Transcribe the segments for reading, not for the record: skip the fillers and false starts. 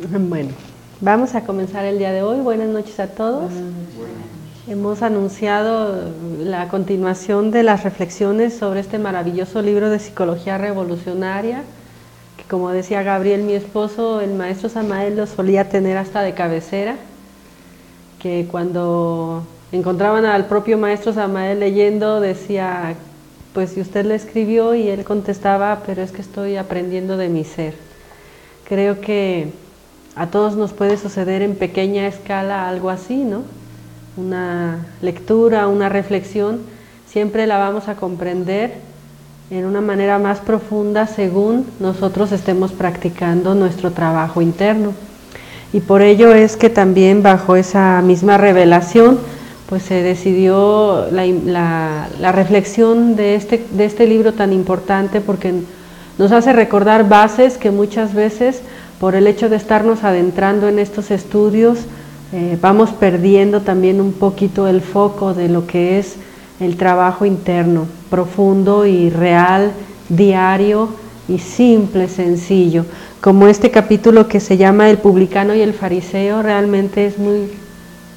Bueno, vamos a comenzar el día de hoy. Buenas noches a todos. Hemos anunciado la continuación de las reflexiones sobre este maravilloso libro de Psicología Revolucionaria, que como decía Gabriel, mi esposo, el maestro Samael lo solía tener hasta de cabecera, que cuando encontraban al propio maestro Samael leyendo decía, pues si usted le escribió, y él contestaba, pero es que estoy aprendiendo de mi ser. Creo que a todos nos puede suceder en pequeña escala algo así, ¿no? Una lectura, una reflexión, siempre la vamos a comprender en una manera más profunda según nosotros estemos practicando nuestro trabajo interno. Y por ello es que también bajo esa misma revelación, pues se decidió la reflexión de este libro tan importante, porque nos hace recordar bases que muchas veces, por el hecho de estarnos adentrando en estos estudios, vamos perdiendo también un poquito el foco de lo que es el trabajo interno, profundo y real, diario y simple, sencillo. Como este capítulo que se llama El publicano y el fariseo, realmente es muy,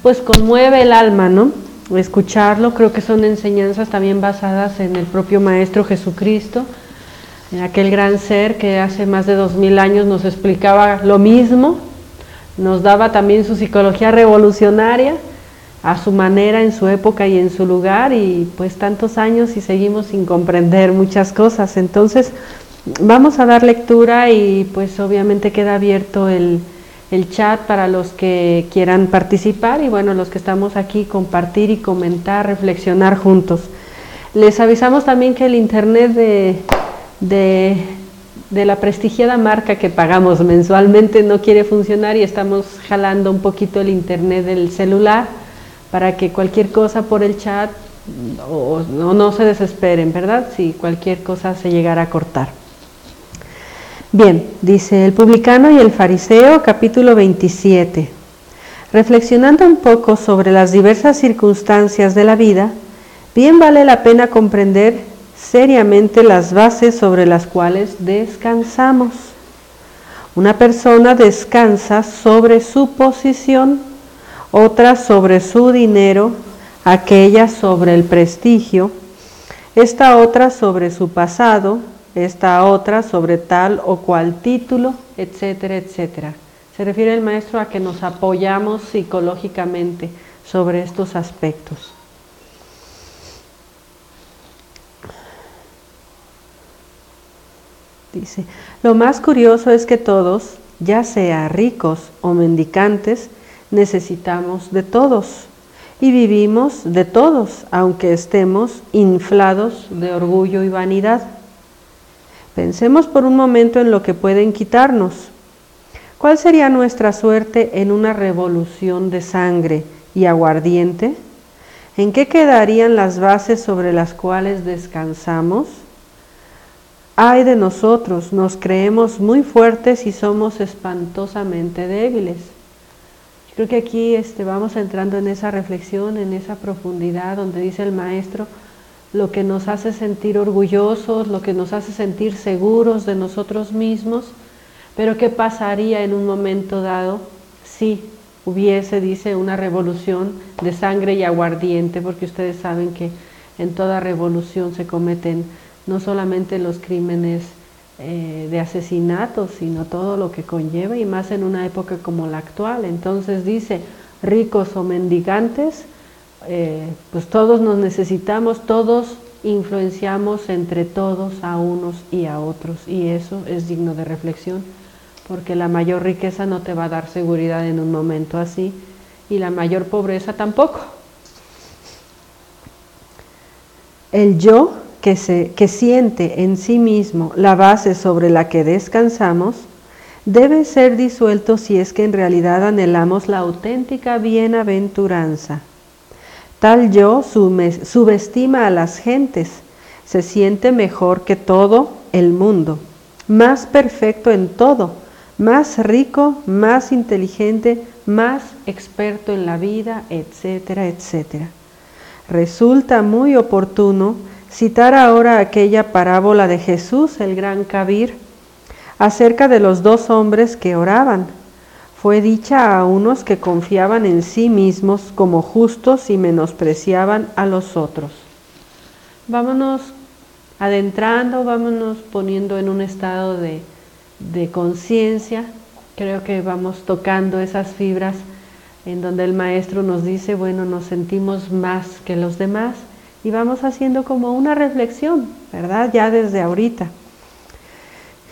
pues conmueve el alma, ¿no? Escucharlo, creo que son enseñanzas también basadas en el propio Maestro Jesucristo, en aquel gran ser que hace más de 2000 años nos explicaba lo mismo, nos daba también su psicología revolucionaria, a su manera, en su época y en su lugar, y pues tantos años y seguimos sin comprender muchas cosas. Entonces vamos a dar lectura y pues obviamente queda abierto el chat para los que quieran participar y bueno, los que estamos aquí, compartir y comentar, reflexionar juntos. Les avisamos también que el internet de la prestigiada marca que pagamos mensualmente no quiere funcionar y estamos jalando un poquito el internet del celular para que cualquier cosa por el chat o no se desesperen, ¿verdad? Si cualquier cosa se llegara a cortar. Bien, dice el publicano y el fariseo, capítulo 27. Reflexionando un poco sobre las diversas circunstancias de la vida, bien vale la pena comprender seriamente las bases sobre las cuales descansamos. Una persona descansa sobre su posición, otra sobre su dinero, aquella sobre el prestigio, esta otra sobre su pasado, esta otra sobre tal o cual título, etcétera, etcétera. Se refiere el maestro a que nos apoyamos psicológicamente sobre estos aspectos. Dice, lo más curioso es que todos, ya sea ricos o mendicantes, necesitamos de todos y vivimos de todos, aunque estemos inflados de orgullo y vanidad. Pensemos por un momento en lo que pueden quitarnos. ¿Cuál sería nuestra suerte en una revolución de sangre y aguardiente? ¿En qué quedarían las bases sobre las cuales descansamos? Ay de nosotros, nos creemos muy fuertes y somos espantosamente débiles. Yo creo que aquí vamos entrando en esa reflexión, en esa profundidad donde dice el maestro lo que nos hace sentir orgullosos, lo que nos hace sentir seguros de nosotros mismos, pero ¿qué pasaría en un momento dado si hubiese, dice, una revolución de sangre y aguardiente? Porque ustedes saben que en toda revolución se cometen no solamente los crímenes de asesinato, sino todo lo que conlleva, y más en una época como la actual. Entonces dice, ricos o mendigantes, pues todos nos necesitamos, todos influenciamos entre todos a unos y a otros, y eso es digno de reflexión, porque la mayor riqueza no te va a dar seguridad en un momento así, y la mayor pobreza tampoco. El yo que siente en sí mismo la base sobre la que descansamos, debe ser disuelto si es que en realidad anhelamos la auténtica bienaventuranza. Tal yo subestima a las gentes, se siente mejor que todo el mundo, más perfecto en todo, más rico, más inteligente, más experto en la vida, etcétera, etcétera. Resulta muy oportuno citar ahora aquella parábola de Jesús, el gran Kabir, acerca de los dos hombres que oraban, fue dicha a unos que confiaban en sí mismos como justos y menospreciaban a los otros. Vámonos adentrando, vámonos poniendo en un estado de conciencia. Creo que vamos tocando esas fibras en donde el maestro nos dice, bueno, nos sentimos más que los demás y vamos haciendo como una reflexión, ¿verdad? Ya desde ahorita.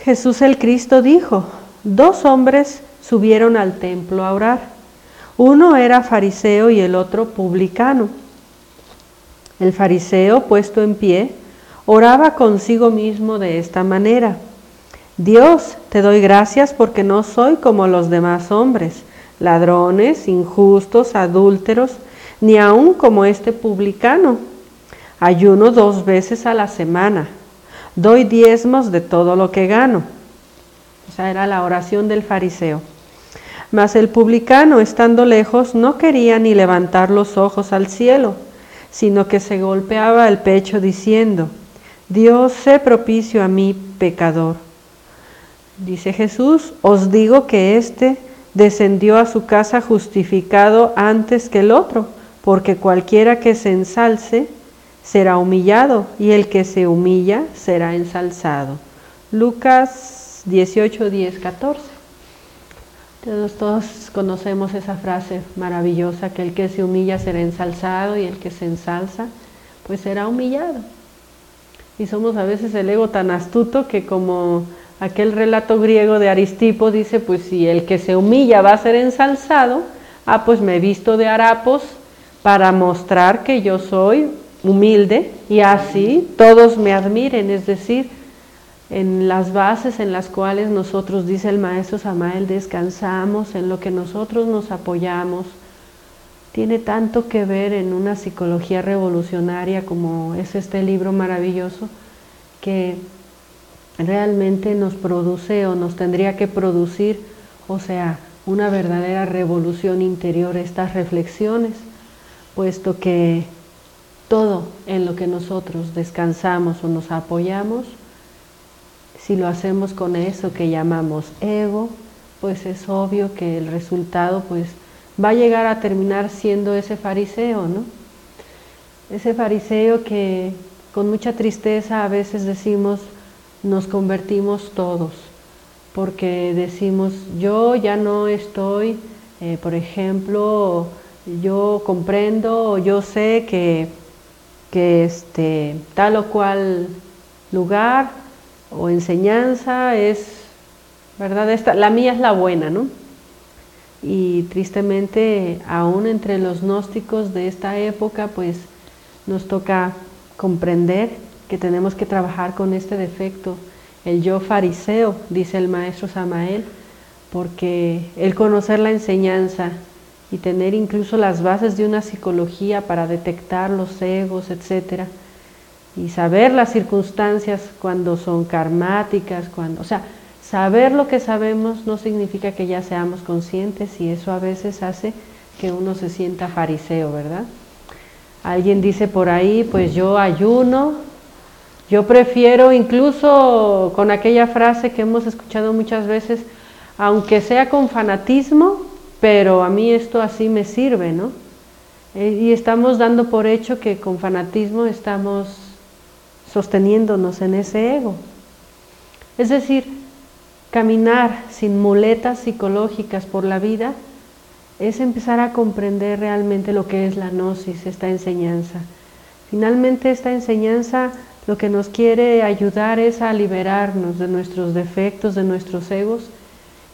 Jesús el Cristo dijo, 2 hombres subieron al templo a orar. Uno era fariseo y el otro publicano. El fariseo, puesto en pie, oraba consigo mismo de esta manera: Dios, te doy gracias porque no soy como los demás hombres, ladrones, injustos, adúlteros, ni aun como este publicano. Ayuno 2 veces a la semana, doy diezmos de todo lo que gano. Esa era la oración del fariseo. Mas el publicano, estando lejos, no quería ni levantar los ojos al cielo, sino que se golpeaba el pecho diciendo: Dios, sé propicio a mí, pecador. Dice Jesús, os digo que éste descendió a su casa justificado antes que el otro, porque cualquiera que se ensalce será humillado, y el que se humilla será ensalzado. Lucas 18, 10, 14. Todos conocemos esa frase maravillosa, que el que se humilla será ensalzado y el que se ensalza pues será humillado. Y somos a veces el ego tan astuto que, como aquel relato griego de Aristipo dice, pues si el que se humilla va a ser ensalzado, pues me he visto de harapos para mostrar que yo soy humilde y así todos me admiren. Es decir, en las bases en las cuales nosotros, dice el maestro Samael, descansamos, en lo que nosotros nos apoyamos, tiene tanto que ver en una psicología revolucionaria como es este libro maravilloso, que realmente nos produce o nos tendría que producir, o sea, una verdadera revolución interior estas reflexiones, puesto que todo en lo que nosotros descansamos o nos apoyamos, si lo hacemos con eso que llamamos ego, pues es obvio que el resultado pues va a llegar a terminar siendo ese fariseo, ¿no? Ese fariseo que con mucha tristeza a veces decimos, nos convertimos todos, porque decimos, yo ya no estoy, por ejemplo, yo comprendo, yo sé que tal o cual lugar o enseñanza es, ¿verdad? La mía es la buena, ¿no? Y tristemente, aún entre los gnósticos de esta época, pues nos toca comprender que tenemos que trabajar con este defecto, el yo fariseo, dice el maestro Samael, porque el conocer la enseñanza y tener incluso las bases de una psicología para detectar los egos, etcétera, y saber las circunstancias cuando son karmáticas, o sea, saber lo que sabemos no significa que ya seamos conscientes, y eso a veces hace que uno se sienta fariseo, ¿verdad? Alguien dice por ahí, pues yo ayuno, yo prefiero, incluso con aquella frase que hemos escuchado muchas veces, aunque sea con fanatismo, pero a mí esto así me sirve, ¿no? Y estamos dando por hecho que con fanatismo estamos sosteniéndonos en ese ego. Es decir, caminar sin muletas psicológicas por la vida es empezar a comprender realmente lo que es la gnosis, esta enseñanza. Finalmente, esta enseñanza lo que nos quiere ayudar es a liberarnos de nuestros defectos, de nuestros egos,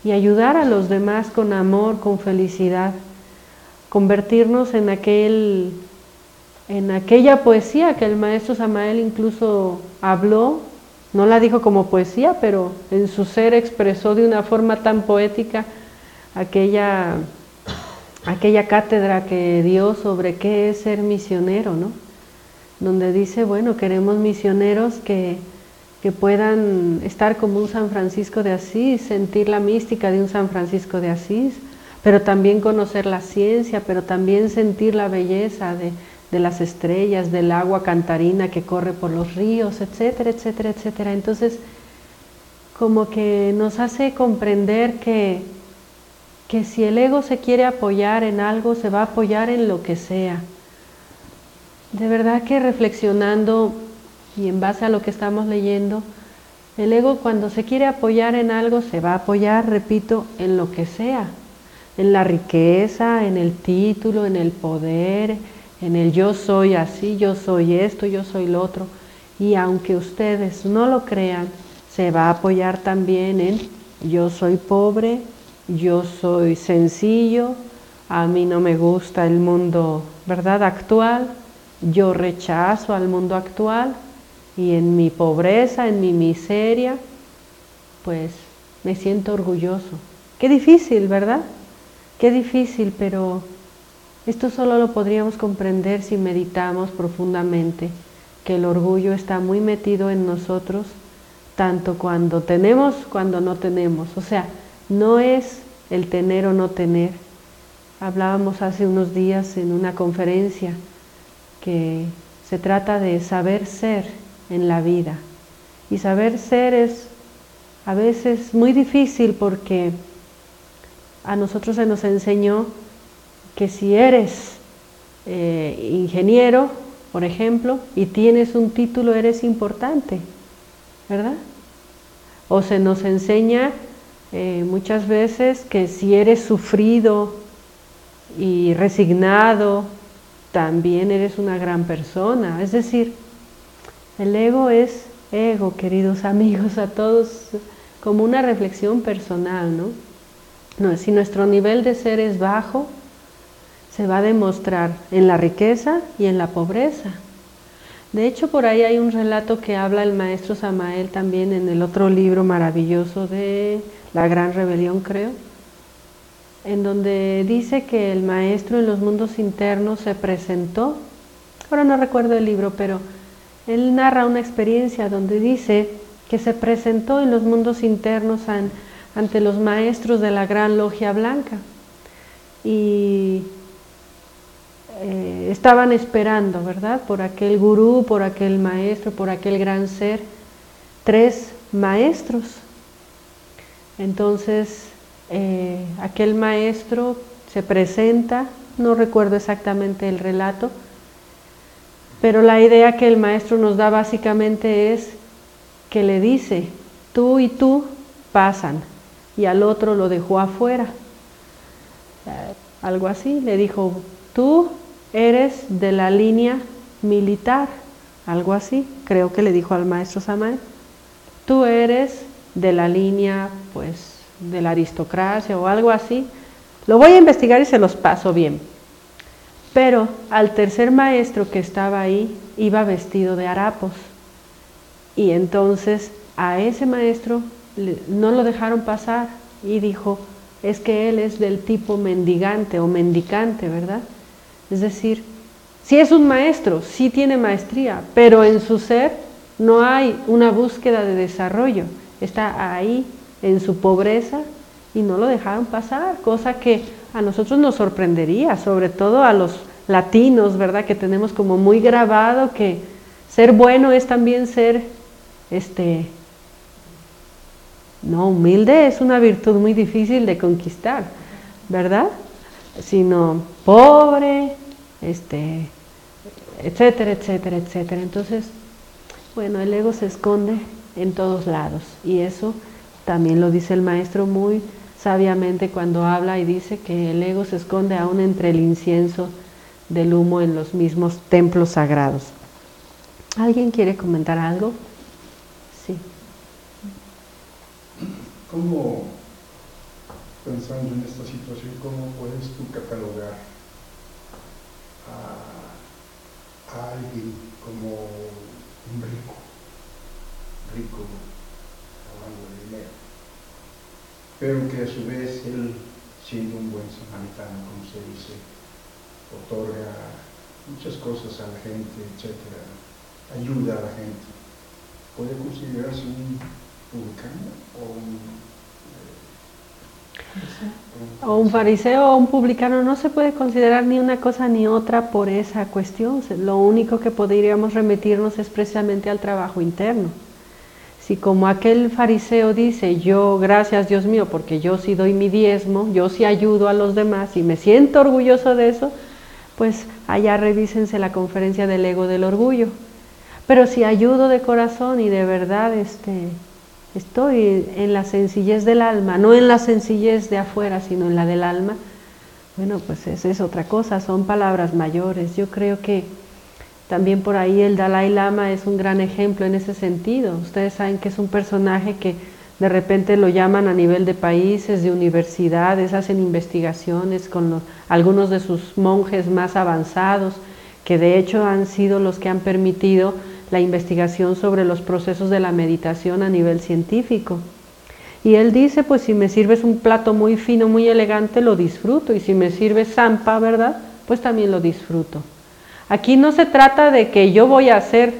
y ayudar a los demás con amor, con felicidad, convertirnos en aquella poesía que el maestro Samael incluso habló, no la dijo como poesía, pero en su ser expresó de una forma tan poética aquella cátedra que dio sobre qué es ser misionero, ¿no? Donde dice, bueno, queremos misioneros que puedan estar como un San Francisco de Asís, sentir la mística de un San Francisco de Asís, pero también conocer la ciencia, pero también sentir la belleza de las estrellas, del agua cantarina que corre por los ríos, etcétera, etcétera, etcétera. Entonces, como que nos hace comprender que que si el ego se quiere apoyar en algo, se va a apoyar en lo que sea. De verdad que reflexionando y en base a lo que estamos leyendo, el ego cuando se quiere apoyar en algo, se va a apoyar, repito, en lo que sea. En la riqueza, en el título, en el poder, en el yo soy así, yo soy esto, yo soy lo otro. Y aunque ustedes no lo crean, se va a apoyar también en yo soy pobre, yo soy sencillo, a mí no me gusta el mundo, ¿verdad?, actual, yo rechazo al mundo actual y en mi pobreza, en mi miseria, pues me siento orgulloso. Qué difícil, ¿verdad? Qué difícil, pero esto solo lo podríamos comprender si meditamos profundamente, que el orgullo está muy metido en nosotros, tanto cuando tenemos, cuando no tenemos. O sea, no es el tener o no tener. Hablábamos hace unos días en una conferencia que se trata de saber ser en la vida. Y saber ser es a veces muy difícil porque a nosotros se nos enseñó que si eres ingeniero, por ejemplo, y tienes un título, eres importante, ¿verdad? O se nos enseña muchas veces que si eres sufrido y resignado, también eres una gran persona. Es decir, el ego es ego, queridos amigos, a todos, como una reflexión personal, ¿no? No, si nuestro nivel de ser es bajo, se va a demostrar en la riqueza y en la pobreza. De hecho, por ahí hay un relato que habla el maestro Samael también en el otro libro maravilloso de La Gran Rebelión, creo, en donde dice que el maestro en los mundos internos se presentó, ahora no recuerdo el libro, pero él narra una experiencia donde dice que se presentó en los mundos internos ante los maestros de la Gran Logia Blanca y estaban esperando, ¿verdad?, por aquel gurú, por aquel maestro, por aquel gran ser, 3 maestros. Entonces aquel maestro se presenta, no recuerdo exactamente el relato, pero la idea que el maestro nos da básicamente es que le dice, tú y tú pasan, y al otro lo dejó afuera. Algo así, le dijo, tú eres de la línea militar, algo así, creo que le dijo al maestro Samael. Tú eres de la línea, pues, de la aristocracia o algo así. Lo voy a investigar y se los paso bien. Pero al tercer maestro que estaba ahí iba vestido de harapos. Y entonces a ese maestro no lo dejaron pasar y dijo, es que él es del tipo mendigante o mendicante, ¿verdad? Es decir, sí es un maestro, sí tiene maestría, pero en su ser no hay una búsqueda de desarrollo. Está ahí en su pobreza y no lo dejaron pasar, cosa que a nosotros nos sorprendería, sobre todo a los latinos, ¿verdad? Que tenemos como muy grabado que ser bueno es también ser, no, humilde es una virtud muy difícil de conquistar, ¿verdad? Sino pobre, etcétera, etcétera, etcétera. Entonces, bueno, el ego se esconde en todos lados y eso también lo dice el maestro muy sabiamente cuando habla y dice que el ego se esconde aún entre el incienso del humo en los mismos templos sagrados. ¿Alguien quiere comentar algo? Sí. ¿Cómo, pensando en esta situación, cómo puedes tú catalogar a alguien como un rico, hablando de dinero, pero que a su vez él, siendo un buen samaritano, como se dice, otorga muchas cosas a la gente, etcétera, ayuda a la gente? ¿Puede considerarse un publicano o un fariseo o un publicano? No se puede considerar ni una cosa ni otra por esa cuestión. Lo único que podríamos remitirnos es precisamente al trabajo interno. Si como aquel fariseo dice, yo, gracias Dios mío, porque yo sí doy mi diezmo, yo sí ayudo a los demás y me siento orgulloso de eso, pues allá revísense la conferencia del ego del orgullo. Pero si ayudo de corazón y de verdad estoy en la sencillez del alma, no en la sencillez de afuera, sino en la del alma, bueno, pues esa es otra cosa, son palabras mayores. Yo creo que también por ahí el Dalai Lama es un gran ejemplo en ese sentido. Ustedes saben que es un personaje que de repente lo llaman a nivel de países, de universidades, hacen investigaciones con algunos de sus monjes más avanzados, que de hecho han sido los que han permitido la investigación sobre los procesos de la meditación a nivel científico. Y él dice, pues si me sirves un plato muy fino, muy elegante, lo disfruto, y si me sirves zampa, ¿verdad? Pues también lo disfruto. Aquí no se trata de que yo voy a ser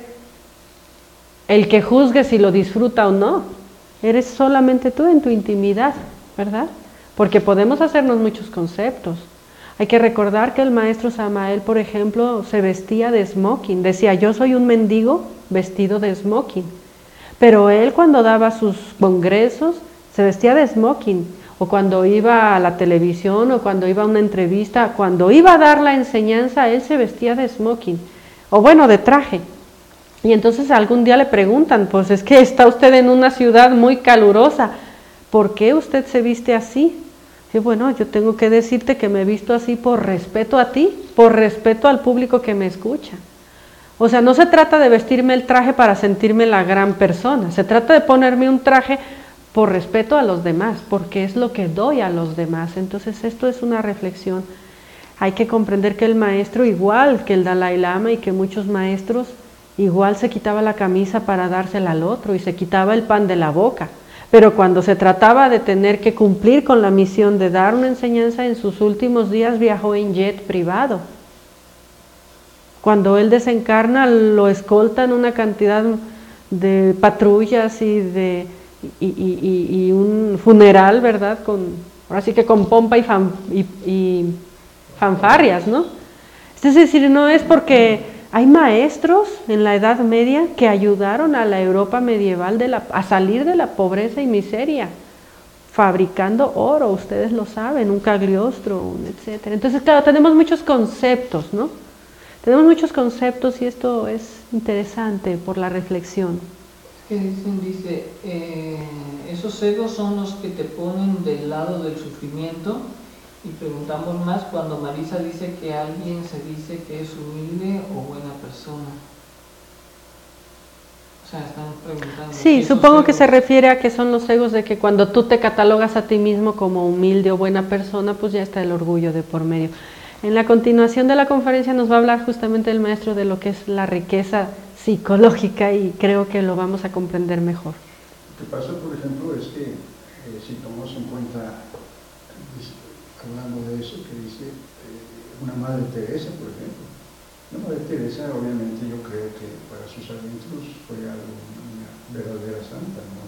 el que juzgue si lo disfruta o no. Eres solamente tú en tu intimidad, ¿verdad? Porque podemos hacernos muchos conceptos. Hay que recordar que el maestro Samael, por ejemplo, se vestía de smoking. Decía, yo soy un mendigo vestido de smoking. Pero él cuando daba sus congresos se vestía de smoking. O cuando iba a la televisión o cuando iba a una entrevista, cuando iba a dar la enseñanza, él se vestía de smoking. O bueno, de traje. Y entonces algún día le preguntan, pues es que está usted en una ciudad muy calurosa, ¿por qué usted se viste así? Y bueno, yo tengo que decirte que me he visto así por respeto a ti, por respeto al público que me escucha. O sea, no se trata de vestirme el traje para sentirme la gran persona, se trata de ponerme un traje por respeto a los demás, porque es lo que doy a los demás. Entonces esto es una reflexión. Hay que comprender que el maestro, igual que el Dalai Lama y que muchos maestros, igual se quitaba la camisa para dársela al otro y se quitaba el pan de la boca. Pero cuando se trataba de tener que cumplir con la misión de dar una enseñanza, en sus últimos días viajó en jet privado. Cuando él desencarna, lo escoltan una cantidad de patrullas y un funeral, ¿verdad? Ahora sí que con pompa y fanfarrias, ¿no? Es decir, no es porque hay maestros en la Edad Media que ayudaron a la Europa medieval a salir de la pobreza y miseria, fabricando oro, ustedes lo saben, un Cagliostro, etc. Entonces, claro, tenemos muchos conceptos, ¿no? Tenemos muchos conceptos y esto es interesante por la reflexión. Que dice, esos egos son los que te ponen del lado del sufrimiento. Y preguntamos más cuando Marisa dice que alguien se dice que es humilde o buena persona. O sea, están preguntando. Sí, supongo que se refiere a que son los egos de que cuando tú te catalogas a ti mismo como humilde o buena persona, pues ya está el orgullo de por medio. En la continuación de la conferencia nos va a hablar justamente el maestro de lo que es la riqueza psicológica y creo que lo vamos a comprender mejor. Lo que pasa, por ejemplo, es que si tomamos en cuenta, hablando de eso, que dice una Madre Teresa, por ejemplo. Una Madre Teresa, obviamente, yo creo que para sus adentros fue una verdadera santa, ¿no?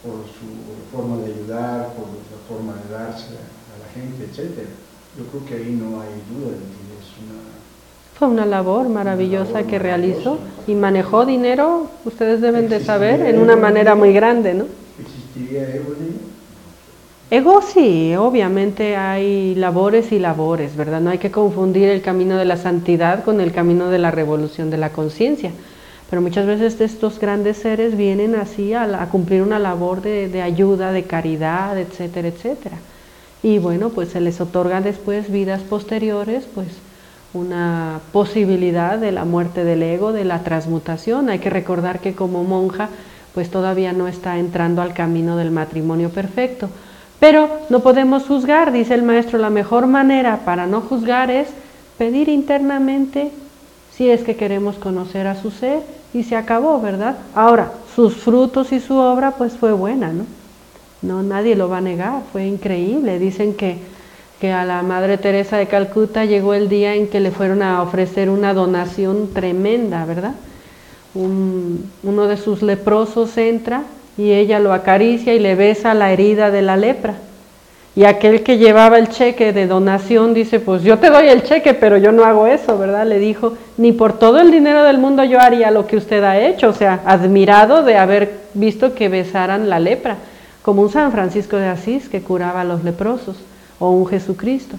Por su forma de ayudar, por la forma de darse a la gente, etc. Yo creo que ahí no hay duda de que es fue una labor maravillosa que realizó y manejó dinero, ustedes deben de saber, en una manera muy grande, ¿no? ¿Existiría ego de ella? Ego sí, obviamente hay labores y labores, ¿verdad? No hay que confundir el camino de la santidad con el camino de la revolución de la conciencia. Pero muchas veces estos grandes seres vienen así a cumplir una labor de ayuda, de caridad, etcétera, etcétera. Y bueno, pues se les otorga después vidas posteriores, pues una posibilidad de la muerte del ego, de la transmutación. Hay que recordar que como monja, pues todavía no está entrando al camino del matrimonio perfecto. Pero no podemos juzgar, dice el maestro, la mejor manera para no juzgar es pedir internamente si es que queremos conocer a su ser y se acabó, ¿verdad? Ahora, sus frutos y su obra pues fue buena, ¿no? No, nadie lo va a negar, fue increíble. Dicen que a la Madre Teresa de Calcuta llegó el día en que le fueron a ofrecer una donación tremenda, ¿verdad? Uno de sus leprosos entra y ella lo acaricia y le besa la herida de la lepra. Y aquel que llevaba el cheque de donación dice, pues yo te doy el cheque, pero yo no hago eso, ¿verdad? Le dijo, ni por todo el dinero del mundo yo haría lo que usted ha hecho, o sea, admirado de haber visto que besaran la lepra, como un San Francisco de Asís que curaba a los leprosos, o un Jesucristo.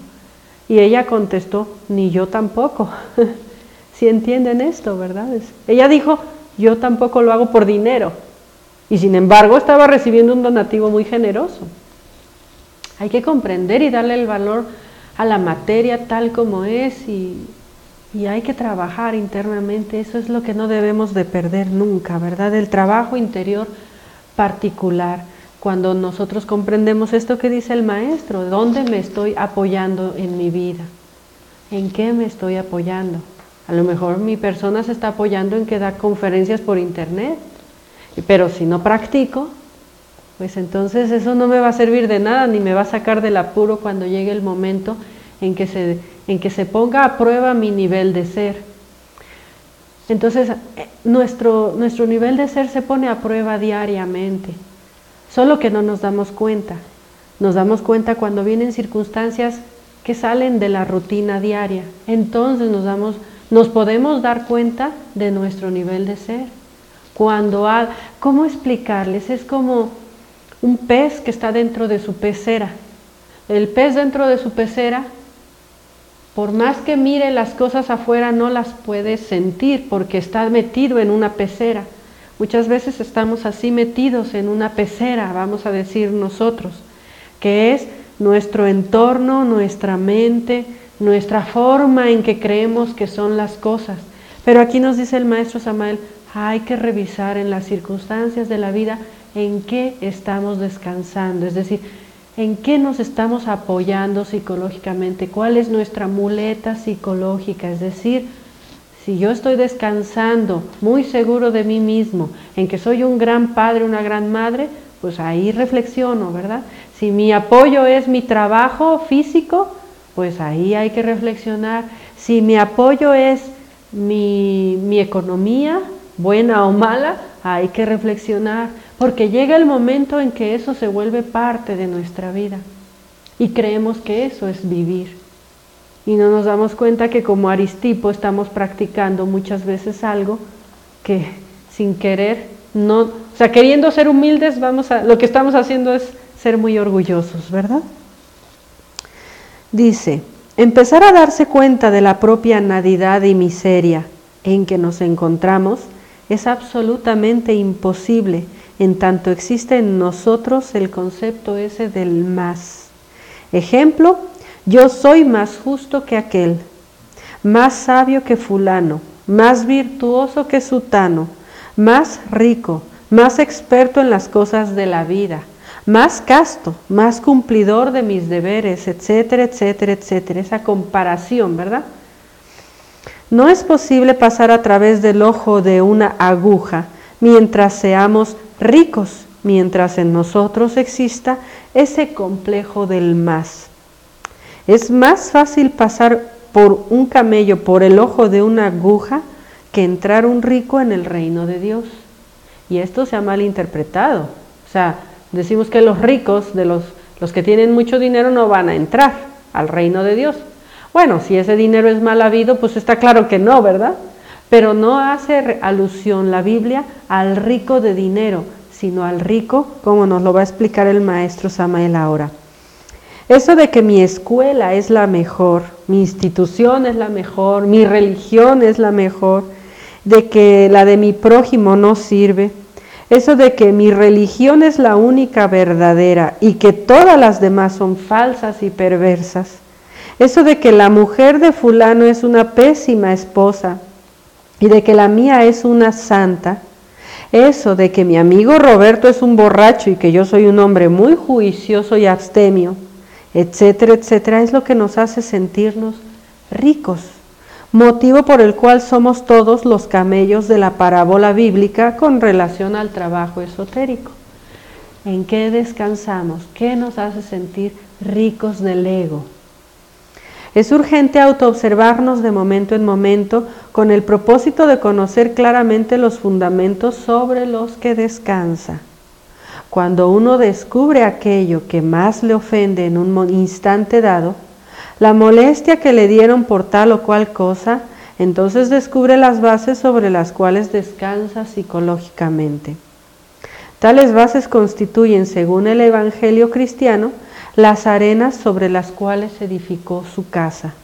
Y ella contestó, ni yo tampoco. ¿Sí entienden esto, verdad? Ella dijo, yo tampoco lo hago por dinero. Y sin embargo estaba recibiendo un donativo muy generoso. Hay que comprender y darle el valor a la materia tal como es y hay que trabajar internamente. Eso es lo que no debemos de perder nunca, ¿verdad? El trabajo interior particular. Cuando nosotros comprendemos esto que dice el maestro, ¿dónde me estoy apoyando en mi vida? ¿En qué me estoy apoyando? A lo mejor mi persona se está apoyando en que da conferencias por internet, pero si no practico, pues entonces eso no me va a servir de nada, ni me va a sacar del apuro cuando llegue el momento en que se ponga a prueba mi nivel de ser. Entonces, nuestro nivel de ser se pone a prueba diariamente, solo que no nos damos cuenta. Nos damos cuenta cuando vienen circunstancias que salen de la rutina diaria. Entonces nos podemos dar cuenta de nuestro nivel de ser. ¿Cómo explicarles? Es como un pez que está dentro de su pecera. El pez dentro de su pecera, por más que mire las cosas afuera, no las puede sentir porque está metido en una pecera. Muchas veces estamos así metidos en una pecera, vamos a decir nosotros, que es nuestro entorno, nuestra mente, nuestra forma en que creemos que son las cosas. Pero aquí nos dice el maestro Samael, hay que revisar en las circunstancias de la vida en qué estamos descansando, es decir, en qué nos estamos apoyando psicológicamente, cuál es nuestra muleta psicológica, es decir, si yo estoy descansando muy seguro de mí mismo, en que soy un gran padre, una gran madre, pues ahí reflexiono, ¿verdad? Si mi apoyo es mi trabajo físico, pues ahí hay que reflexionar. Si mi apoyo es mi economía, buena o mala, hay que reflexionar, porque llega el momento en que eso se vuelve parte de nuestra vida y creemos que eso es vivir y no nos damos cuenta que como Aristipo estamos practicando muchas veces algo que sin querer, o sea, queriendo ser humildes, lo que estamos haciendo es ser muy orgullosos, ¿verdad? Dice, empezar a darse cuenta de la propia nadidad y miseria en que nos encontramos es absolutamente imposible en tanto existe en nosotros el concepto ese del más. Ejemplo, yo soy más justo que aquel, más sabio que fulano, más virtuoso que sutano, más rico, más experto en las cosas de la vida, más casto, más cumplidor de mis deberes, etcétera, etcétera, etcétera. Esa comparación, ¿verdad? No es posible pasar a través del ojo de una aguja mientras seamos ricos, mientras en nosotros exista ese complejo del más. Es más fácil pasar por un camello por el ojo de una aguja que entrar un rico en el reino de Dios. Y esto se ha malinterpretado. O sea, decimos que los ricos, de los que tienen mucho dinero, no van a entrar al reino de Dios. Bueno, si ese dinero es mal habido, pues está claro que no, ¿verdad? Pero no hace alusión la Biblia al rico de dinero, sino al rico, como nos lo va a explicar el maestro Samael ahora. Eso de que mi escuela es la mejor, mi institución es la mejor, mi religión es la mejor, de que la de mi prójimo no sirve, eso de que mi religión es la única verdadera y que todas las demás son falsas y perversas, eso de que la mujer de fulano es una pésima esposa y de que la mía es una santa, eso de que mi amigo Roberto es un borracho y que yo soy un hombre muy juicioso y abstemio, etcétera, etcétera, es lo que nos hace sentirnos ricos, motivo por el cual somos todos los camellos de la parábola bíblica con relación al trabajo esotérico. ¿En qué descansamos? ¿Qué nos hace sentir ricos del ego? Es urgente autoobservarnos de momento en momento con el propósito de conocer claramente los fundamentos sobre los que descansa. Cuando uno descubre aquello que más le ofende en un instante dado, la molestia que le dieron por tal o cual cosa, entonces descubre las bases sobre las cuales descansa psicológicamente. Tales bases constituyen, según el Evangelio cristiano, las arenas sobre las cuales edificó su casa.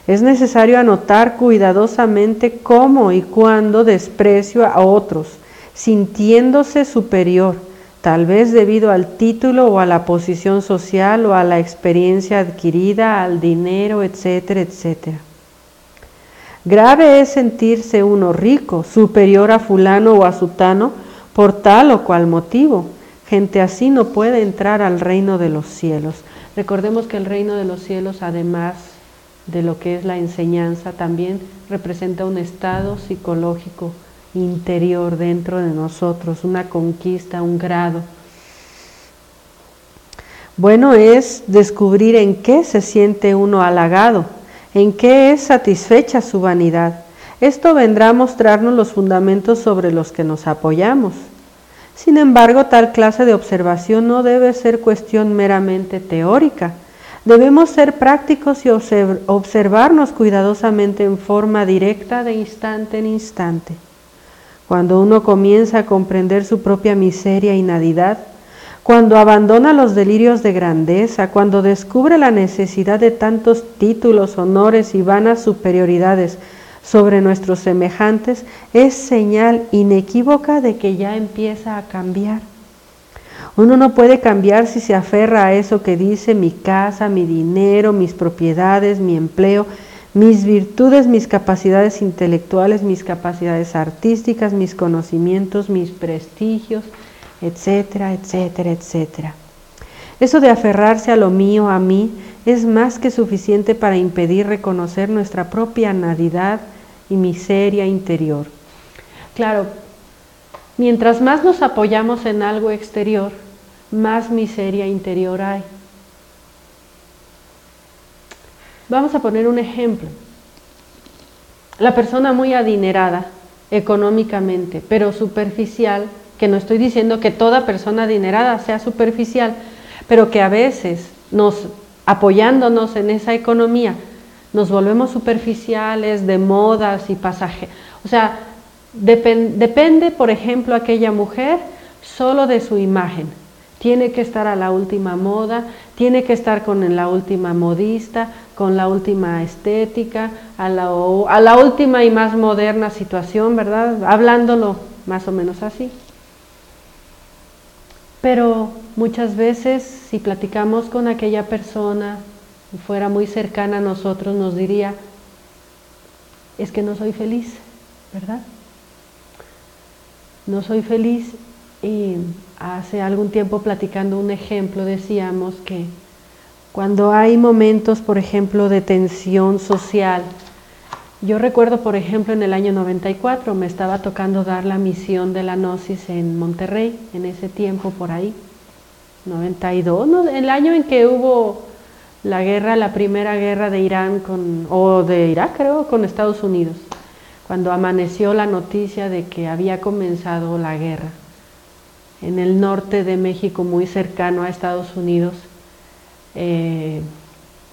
Es necesario anotar cuidadosamente cómo y cuándo desprecio a otros, sintiéndose superior, tal vez debido al título o a la posición social o a la experiencia adquirida, al dinero, etcétera, etcétera. Grave es sentirse uno rico, superior a fulano o a sutano, por tal o cual motivo. Gente así no puede entrar al reino de los cielos. Recordemos que el reino de los cielos, además de lo que es la enseñanza, también representa un estado psicológico interior dentro de nosotros, una conquista, un grado. Bueno es descubrir en qué se siente uno halagado, en qué es satisfecha su vanidad. Esto vendrá a mostrarnos los fundamentos sobre los que nos apoyamos. Sin embargo, tal clase de observación no debe ser cuestión meramente teórica. Debemos ser prácticos y observarnos cuidadosamente en forma directa de instante en instante. Cuando uno comienza a comprender su propia miseria y nadidad, cuando abandona los delirios de grandeza, cuando descubre la necesidad de tantos títulos, honores y vanas superioridades sobre nuestros semejantes, es señal inequívoca de que ya empieza a cambiar. Uno no puede cambiar si se aferra a eso que dice: mi casa, mi dinero, mis propiedades, mi empleo, mis virtudes, mis capacidades intelectuales, mis capacidades artísticas, mis conocimientos, mis prestigios, etcétera, etcétera, etcétera. Eso de aferrarse a lo mío, a mí, es más que suficiente para impedir reconocer nuestra propia nadidad y miseria interior. Claro, mientras más nos apoyamos en algo exterior, más miseria interior hay. Vamos a poner un ejemplo. La persona muy adinerada económicamente, pero superficial, que no estoy diciendo que toda persona adinerada sea superficial, pero que a veces apoyándonos en esa economía, nos volvemos superficiales de modas y pasajes. O sea, depende, por ejemplo, aquella mujer solo de su imagen. Tiene que estar a la última moda, tiene que estar con la última modista, con la última estética, a la última y más moderna situación, ¿verdad? Hablándolo más o menos así. Pero muchas veces, si platicamos con aquella persona, si fuera muy cercana a nosotros, nos diría: es que no soy feliz, ¿verdad? No soy feliz. Y hace algún tiempo, platicando un ejemplo, decíamos que cuando hay momentos, por ejemplo, de tensión social, yo recuerdo, por ejemplo, en el año 94 me estaba tocando dar la misión de la Gnosis en Monterrey, en ese tiempo por ahí, 92, ¿no? El año en que hubo la guerra, la primera guerra de Irán o de Irak, creo, con Estados Unidos, cuando amaneció la noticia de que había comenzado la guerra en el norte de México, muy cercano a Estados Unidos.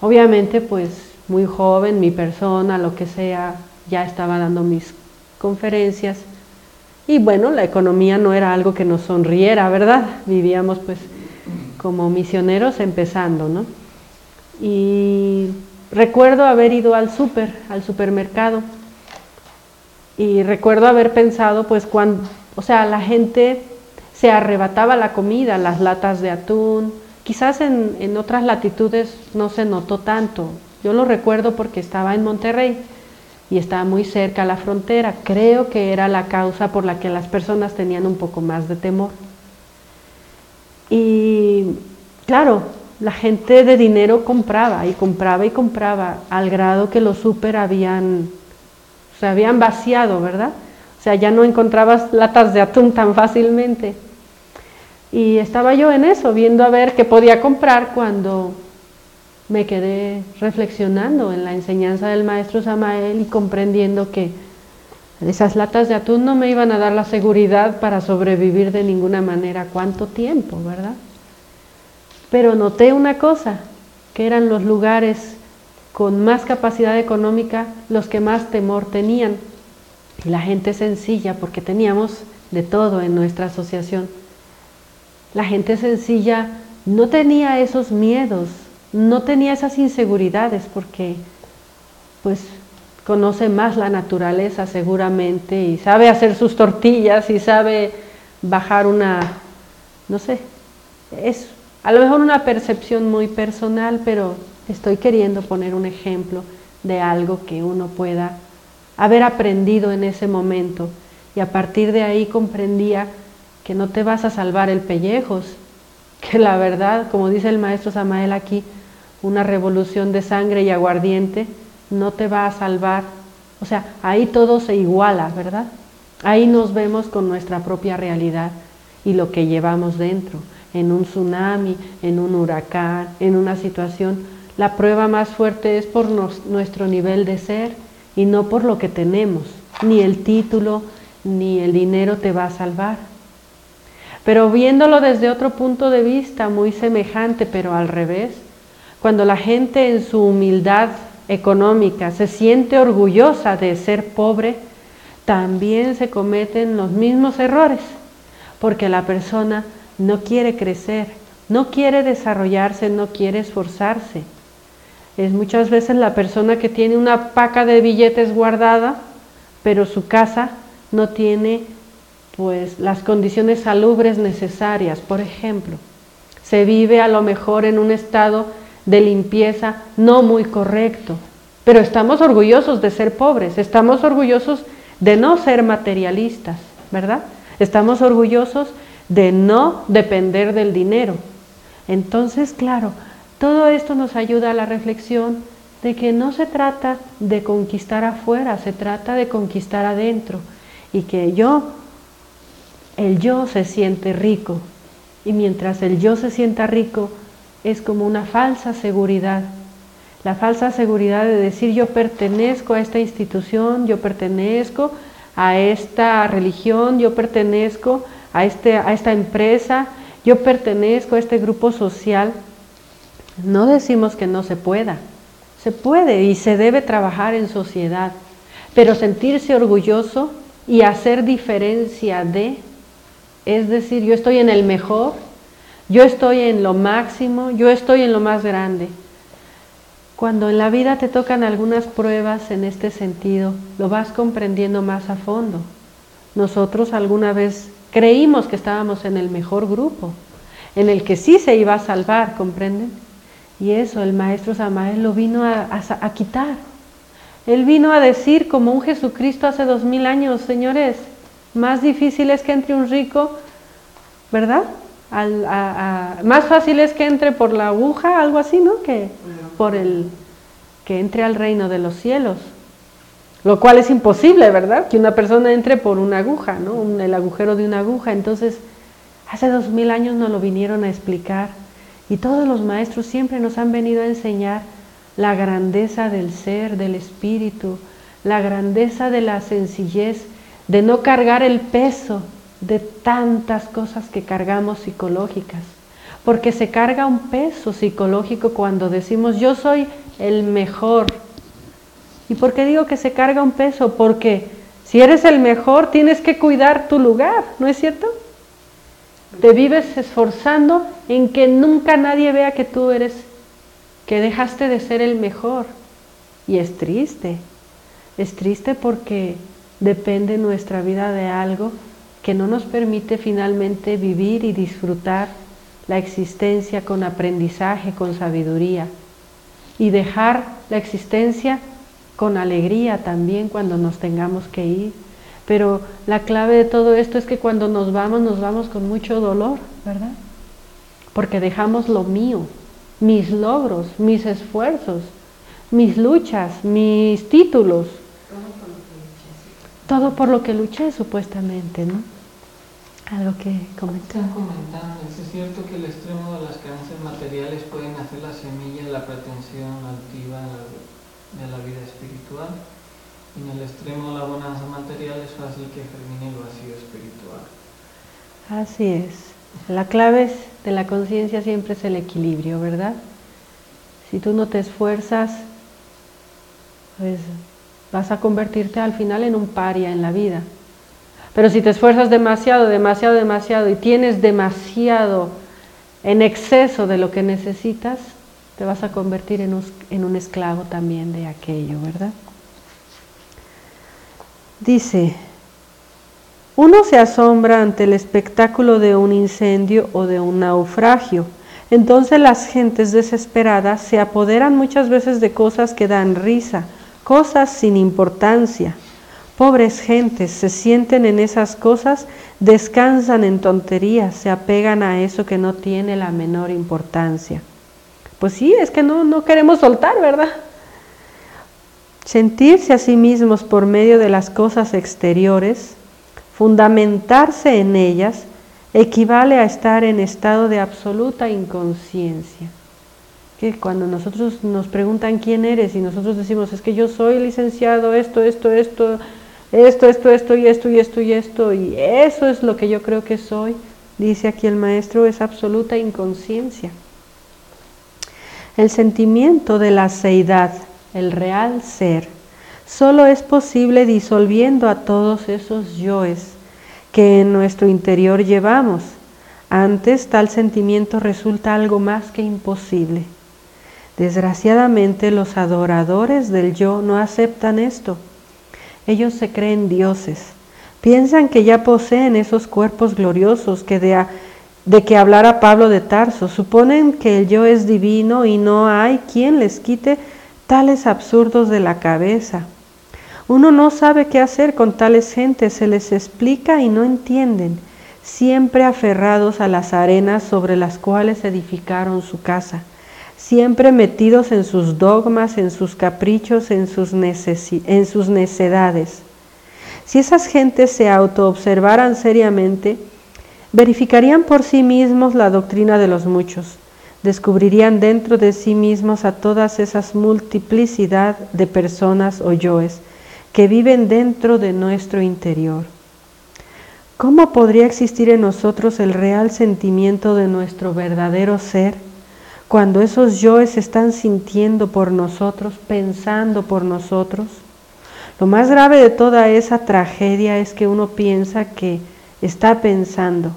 Obviamente, pues muy joven, mi persona, lo que sea, ya estaba dando mis conferencias, y bueno, la economía no era algo que nos sonriera, ¿verdad? Vivíamos pues como misioneros empezando, ¿no? Y recuerdo haber ido al supermercado, y recuerdo haber pensado, pues la gente se arrebataba la comida, las latas de atún. Quizás en otras latitudes no se notó tanto. Yo lo recuerdo porque estaba en Monterrey y estaba muy cerca a la frontera. Creo que era la causa por la que las personas tenían un poco más de temor. Y claro, la gente de dinero compraba y compraba y compraba, al grado que los súper se habían vaciado, ¿verdad? O sea, ya no encontrabas latas de atún tan fácilmente. Y estaba yo en eso, viendo a ver qué podía comprar, cuando me quedé reflexionando en la enseñanza del maestro Samael y comprendiendo que Esas latas de atún no me iban a dar la seguridad para sobrevivir de ninguna manera. ¿Cuánto tiempo, verdad? Pero noté una cosa, que eran los lugares con más capacidad económica los que más temor tenían. La gente sencilla, porque teníamos de todo en nuestra asociación. La gente sencilla no tenía esos miedos, no tenía esas inseguridades, porque pues conoce más la naturaleza seguramente y sabe hacer sus tortillas y sabe bajar una, no sé, es a lo mejor una percepción muy personal, pero estoy queriendo poner un ejemplo de algo que uno pueda haber aprendido en ese momento, y a partir de ahí comprendía que no te vas a salvar el pellejos, que la verdad, como dice el maestro Samael aquí, una revolución de sangre y aguardiente no te va a salvar. O sea, ahí todo se iguala, ¿verdad? Ahí nos vemos con nuestra propia realidad y lo que llevamos dentro, en un tsunami, en un huracán, en una situación. La prueba más fuerte es por nuestro nivel de ser y no por lo que tenemos. Ni el título, ni el dinero te va a salvar. Pero viéndolo desde otro punto de vista, muy semejante, pero al revés, cuando la gente en su humildad económica se siente orgullosa de ser pobre, también se cometen los mismos errores, porque la persona no quiere crecer, no quiere desarrollarse, no quiere esforzarse. Es muchas veces la persona que tiene una paca de billetes guardada, pero su casa no tiene pues las condiciones salubres necesarias. Por ejemplo, se vive a lo mejor en un estado de limpieza no muy correcto, pero estamos orgullosos de ser pobres, estamos orgullosos de no ser materialistas, ¿verdad? Estamos orgullosos de no depender del dinero. Entonces, claro, todo esto nos ayuda a la reflexión de que no se trata de conquistar afuera, se trata de conquistar adentro, y que el yo se siente rico, y mientras el yo se sienta rico es como una falsa seguridad, la falsa seguridad de decir yo pertenezco a esta institución, yo pertenezco a esta religión, yo pertenezco a esta empresa, yo pertenezco a este grupo social. No decimos que no se pueda, se puede y se debe trabajar en sociedad, pero sentirse orgulloso y hacer diferencia de, es decir, yo estoy en el mejor, yo estoy en lo máximo, yo estoy en lo más grande. Cuando en la vida te tocan algunas pruebas en este sentido, lo vas comprendiendo más a fondo. Nosotros alguna vez creímos que estábamos en el mejor grupo, en el que sí se iba a salvar, ¿comprenden? Y eso el maestro Samael lo vino a quitar. Él vino a decir, como un Jesucristo hace 2000 años, señores, más difícil es que entre un rico, ¿verdad? Más fácil es que entre por la aguja, algo así, ¿no? Que entre al reino de los cielos. Lo cual es imposible, ¿verdad? Que una persona entre por una aguja, ¿no? El agujero de una aguja. Entonces, hace 2000 años nos lo vinieron a explicar. Y todos los maestros siempre nos han venido a enseñar la grandeza del ser, del espíritu, la grandeza de la sencillez, de no cargar el peso de tantas cosas que cargamos psicológicas. Porque se carga un peso psicológico cuando decimos yo soy el mejor. ¿Y por qué digo que se carga un peso? Porque si eres el mejor tienes que cuidar tu lugar, ¿no es cierto? Te vives esforzando en que nunca nadie vea que tú eres, que dejaste de ser el mejor. Y es triste porque depende nuestra vida de algo que no nos permite finalmente vivir y disfrutar la existencia con aprendizaje, con sabiduría, y dejar la existencia con alegría también cuando nos tengamos que ir. Pero la clave de todo esto es que cuando nos vamos con mucho dolor, ¿verdad? Porque dejamos lo mío, mis logros, mis esfuerzos, mis luchas, mis títulos. Todo por lo que luché, supuestamente, ¿no? Algo que comentar. Están comentando, es cierto que el extremo de las creencias materiales pueden hacer la semilla de la pretensión altiva de la vida espiritual. En el extremo de la bonanza material es fácil que germine el vacío espiritual. Así es. La clave de la conciencia siempre es el equilibrio, ¿verdad? Si tú no te esfuerzas, pues vas a convertirte al final en un paria en la vida. Pero si te esfuerzas demasiado, demasiado, demasiado y tienes demasiado en exceso de lo que necesitas, te vas a convertir en un esclavo también de aquello, ¿verdad? Dice, uno se asombra ante el espectáculo de un incendio o de un naufragio. Entonces las gentes desesperadas se apoderan muchas veces de cosas que dan risa, cosas sin importancia. Pobres gentes se sienten en esas cosas, descansan en tonterías, se apegan a eso que no tiene la menor importancia. Pues sí, es que no queremos soltar, ¿verdad? Sentirse a sí mismos por medio de las cosas exteriores, fundamentarse en ellas, equivale a estar en estado de absoluta inconsciencia. Que cuando nosotros nos preguntan quién eres y nosotros decimos, es que yo soy licenciado, esto, y eso es lo que yo creo que soy, dice aquí el maestro, es absoluta inconsciencia. El sentimiento de la seidad, el real ser, solo es posible disolviendo a todos esos yoes que en nuestro interior llevamos. Antes tal sentimiento resulta algo más que imposible. Desgraciadamente los adoradores del yo no aceptan esto. Ellos se creen dioses, piensan que ya poseen esos cuerpos gloriosos que de que hablara Pablo de Tarso, suponen que el yo es divino y no hay quien les quite tales absurdos de la cabeza. Uno no sabe qué hacer con tales gentes, se les explica y no entienden, siempre aferrados a las arenas sobre las cuales edificaron su casa, siempre metidos en sus dogmas, en sus caprichos, en sus necedades. Si esas gentes se autoobservaran seriamente, verificarían por sí mismos la doctrina de los muchos, descubrirían dentro de sí mismos a todas esas multiplicidad de personas o yoes que viven dentro de nuestro interior. ¿Cómo podría existir en nosotros el real sentimiento de nuestro verdadero ser cuando esos yoes están sintiendo por nosotros, pensando por nosotros? Lo más grave de toda esa tragedia es que uno piensa que está pensando,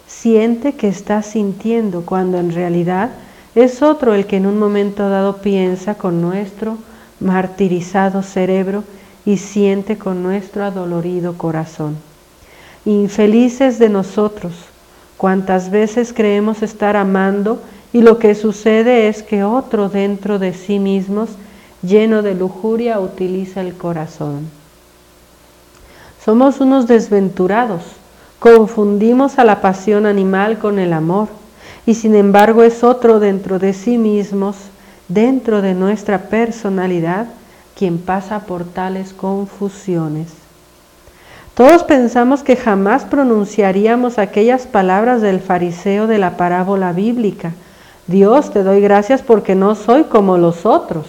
siente que está sintiendo, cuando en realidad es otro el que en un momento dado piensa con nuestro martirizado cerebro y siente con nuestro adolorido corazón. Infelices de nosotros, cuántas veces creemos estar amando y lo que sucede es que otro dentro de sí mismos, lleno de lujuria, utiliza el corazón. Somos unos desventurados, confundimos a la pasión animal con el amor, y sin embargo es otro dentro de sí mismos, dentro de nuestra personalidad, quien pasa por tales confusiones. Todos pensamos que jamás pronunciaríamos aquellas palabras del fariseo de la parábola bíblica: Dios, te doy gracias porque no soy como los otros.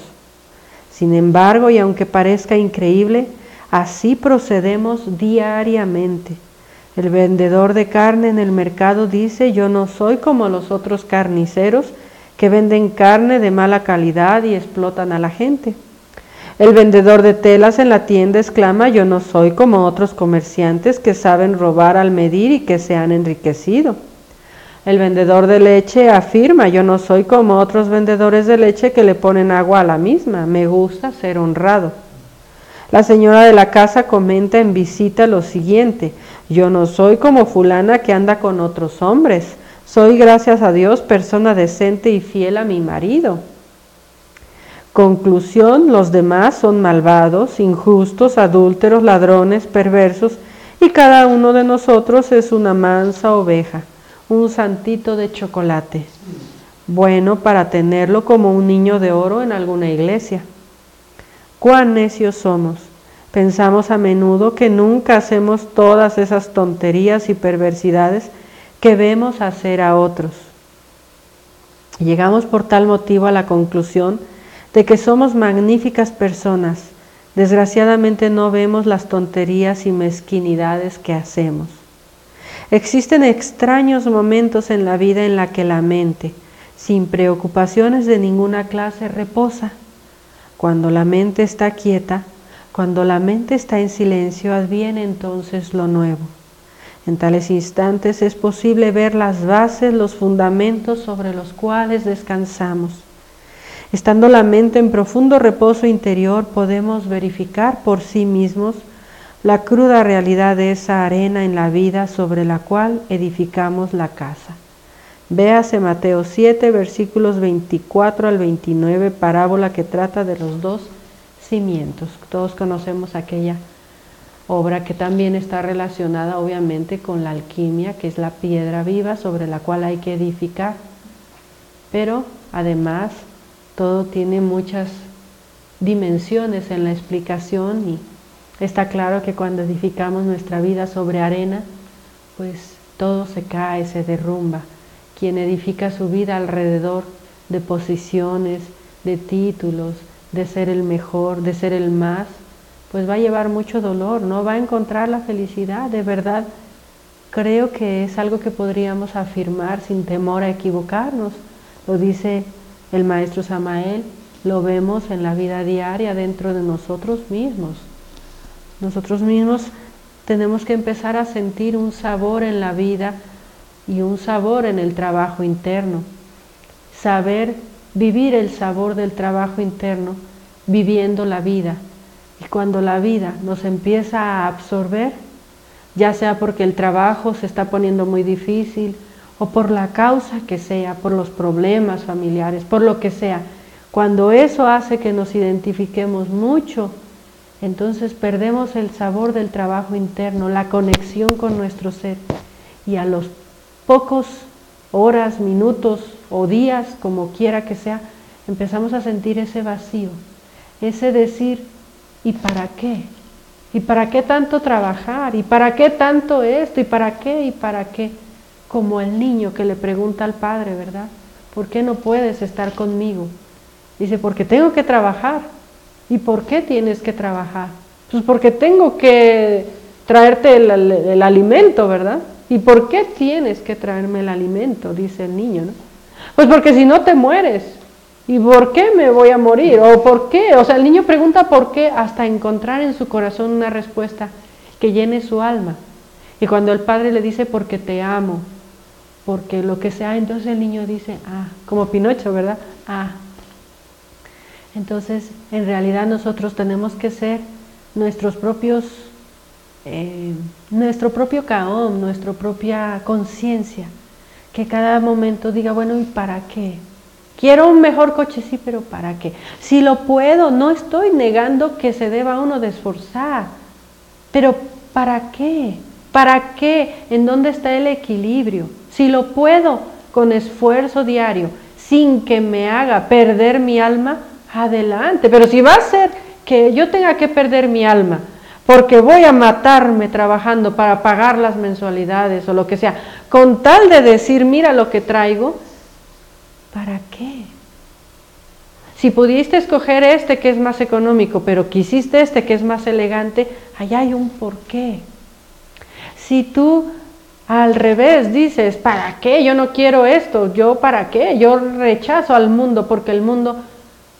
Sin embargo, y aunque parezca increíble, así procedemos diariamente. El vendedor de carne en el mercado dice: yo no soy como los otros carniceros que venden carne de mala calidad y explotan a la gente. El vendedor de telas en la tienda exclama: yo no soy como otros comerciantes que saben robar al medir y que se han enriquecido. El vendedor de leche afirma: yo no soy como otros vendedores de leche que le ponen agua a la misma, me gusta ser honrado. La señora de la casa comenta en visita lo siguiente: yo no soy como fulana que anda con otros hombres, soy, gracias a Dios, persona decente y fiel a mi marido. Conclusión: los demás son malvados, injustos, adúlteros, ladrones, perversos, y cada uno de nosotros es una mansa oveja, un santito de chocolate, bueno para tenerlo como un niño de oro en alguna iglesia. ¡Cuán necios somos! Pensamos a menudo que nunca hacemos todas esas tonterías y perversidades que vemos hacer a otros. Llegamos por tal motivo a la conclusión de que somos magníficas personas, Desgraciadamente no vemos las tonterías y mezquinidades que hacemos. Existen extraños momentos en la vida en la que la mente, sin preocupaciones de ninguna clase, reposa. Cuando la mente está quieta, cuando la mente está en silencio, adviene entonces lo nuevo. En tales instantes es posible ver las bases, los fundamentos sobre los cuales descansamos. Estando la mente en profundo reposo interior, podemos verificar por sí mismos la cruda realidad de esa arena en la vida sobre la cual edificamos la casa. Véase Mateo 7, versículos 24 al 29, parábola que trata de los dos cimientos. Todos conocemos aquella obra que también está relacionada obviamente con la alquimia, que es la piedra viva sobre la cual hay que edificar. Pero además todo tiene muchas dimensiones en la explicación y está claro que cuando edificamos nuestra vida sobre arena, pues todo se cae, se derrumba. Quien edifica su vida alrededor de posiciones, de títulos, de ser el mejor, de ser el más, pues va a llevar mucho dolor, no va a encontrar la felicidad. De verdad, creo que es algo que podríamos afirmar sin temor a equivocarnos. Lo dice el maestro Samael, lo vemos en la vida diaria dentro de nosotros mismos. Nosotros mismos tenemos que empezar a sentir un sabor en la vida y un sabor en el trabajo interno. Saber vivir el sabor del trabajo interno, viviendo la vida. Y cuando la vida nos empieza a absorber, ya sea porque el trabajo se está poniendo muy difícil o por la causa que sea, por los problemas familiares, por lo que sea, cuando eso hace que nos identifiquemos mucho, entonces perdemos el sabor del trabajo interno, la conexión con nuestro ser, y a los pocos horas, minutos o días, como quiera que sea, empezamos a sentir ese vacío, ese decir, ¿y para qué? ¿Y para qué tanto trabajar? ¿Y para qué tanto esto? ¿Y para qué? ¿Y para qué? Como el niño que le pregunta al padre, ¿verdad? ¿Por qué no puedes estar conmigo? Dice, porque tengo que trabajar. ¿Y por qué tienes que trabajar? Pues porque tengo que traerte el alimento, ¿verdad? ¿Y por qué tienes que traerme el alimento? Dice el niño, ¿no? Pues porque si no te mueres. ¿Y por qué me voy a morir? ¿O por qué? O sea, el niño pregunta por qué hasta encontrar en su corazón una respuesta que llene su alma. Y cuando el padre le dice, porque te amo, porque lo que sea, entonces el niño dice, como Pinocho, ¿verdad? Entonces, en realidad nosotros tenemos que ser nuestro propio Kaom, nuestra propia conciencia, que cada momento diga, bueno, ¿y para qué? Quiero un mejor coche, sí, pero ¿para qué? Si lo puedo, no estoy negando que se deba uno de esforzar, pero ¿para qué? ¿Para qué? ¿En dónde está el equilibrio? Si lo puedo con esfuerzo diario, sin que me haga perder mi alma, adelante. Pero si va a ser que yo tenga que perder mi alma, porque voy a matarme trabajando para pagar las mensualidades o lo que sea, con tal de decir, mira lo que traigo, ¿para qué? Si pudiste escoger este que es más económico, pero quisiste este que es más elegante, allá hay un porqué. Si tú al revés dices, ¿para qué? Yo no quiero esto, ¿yo para qué? Yo rechazo al mundo porque el mundo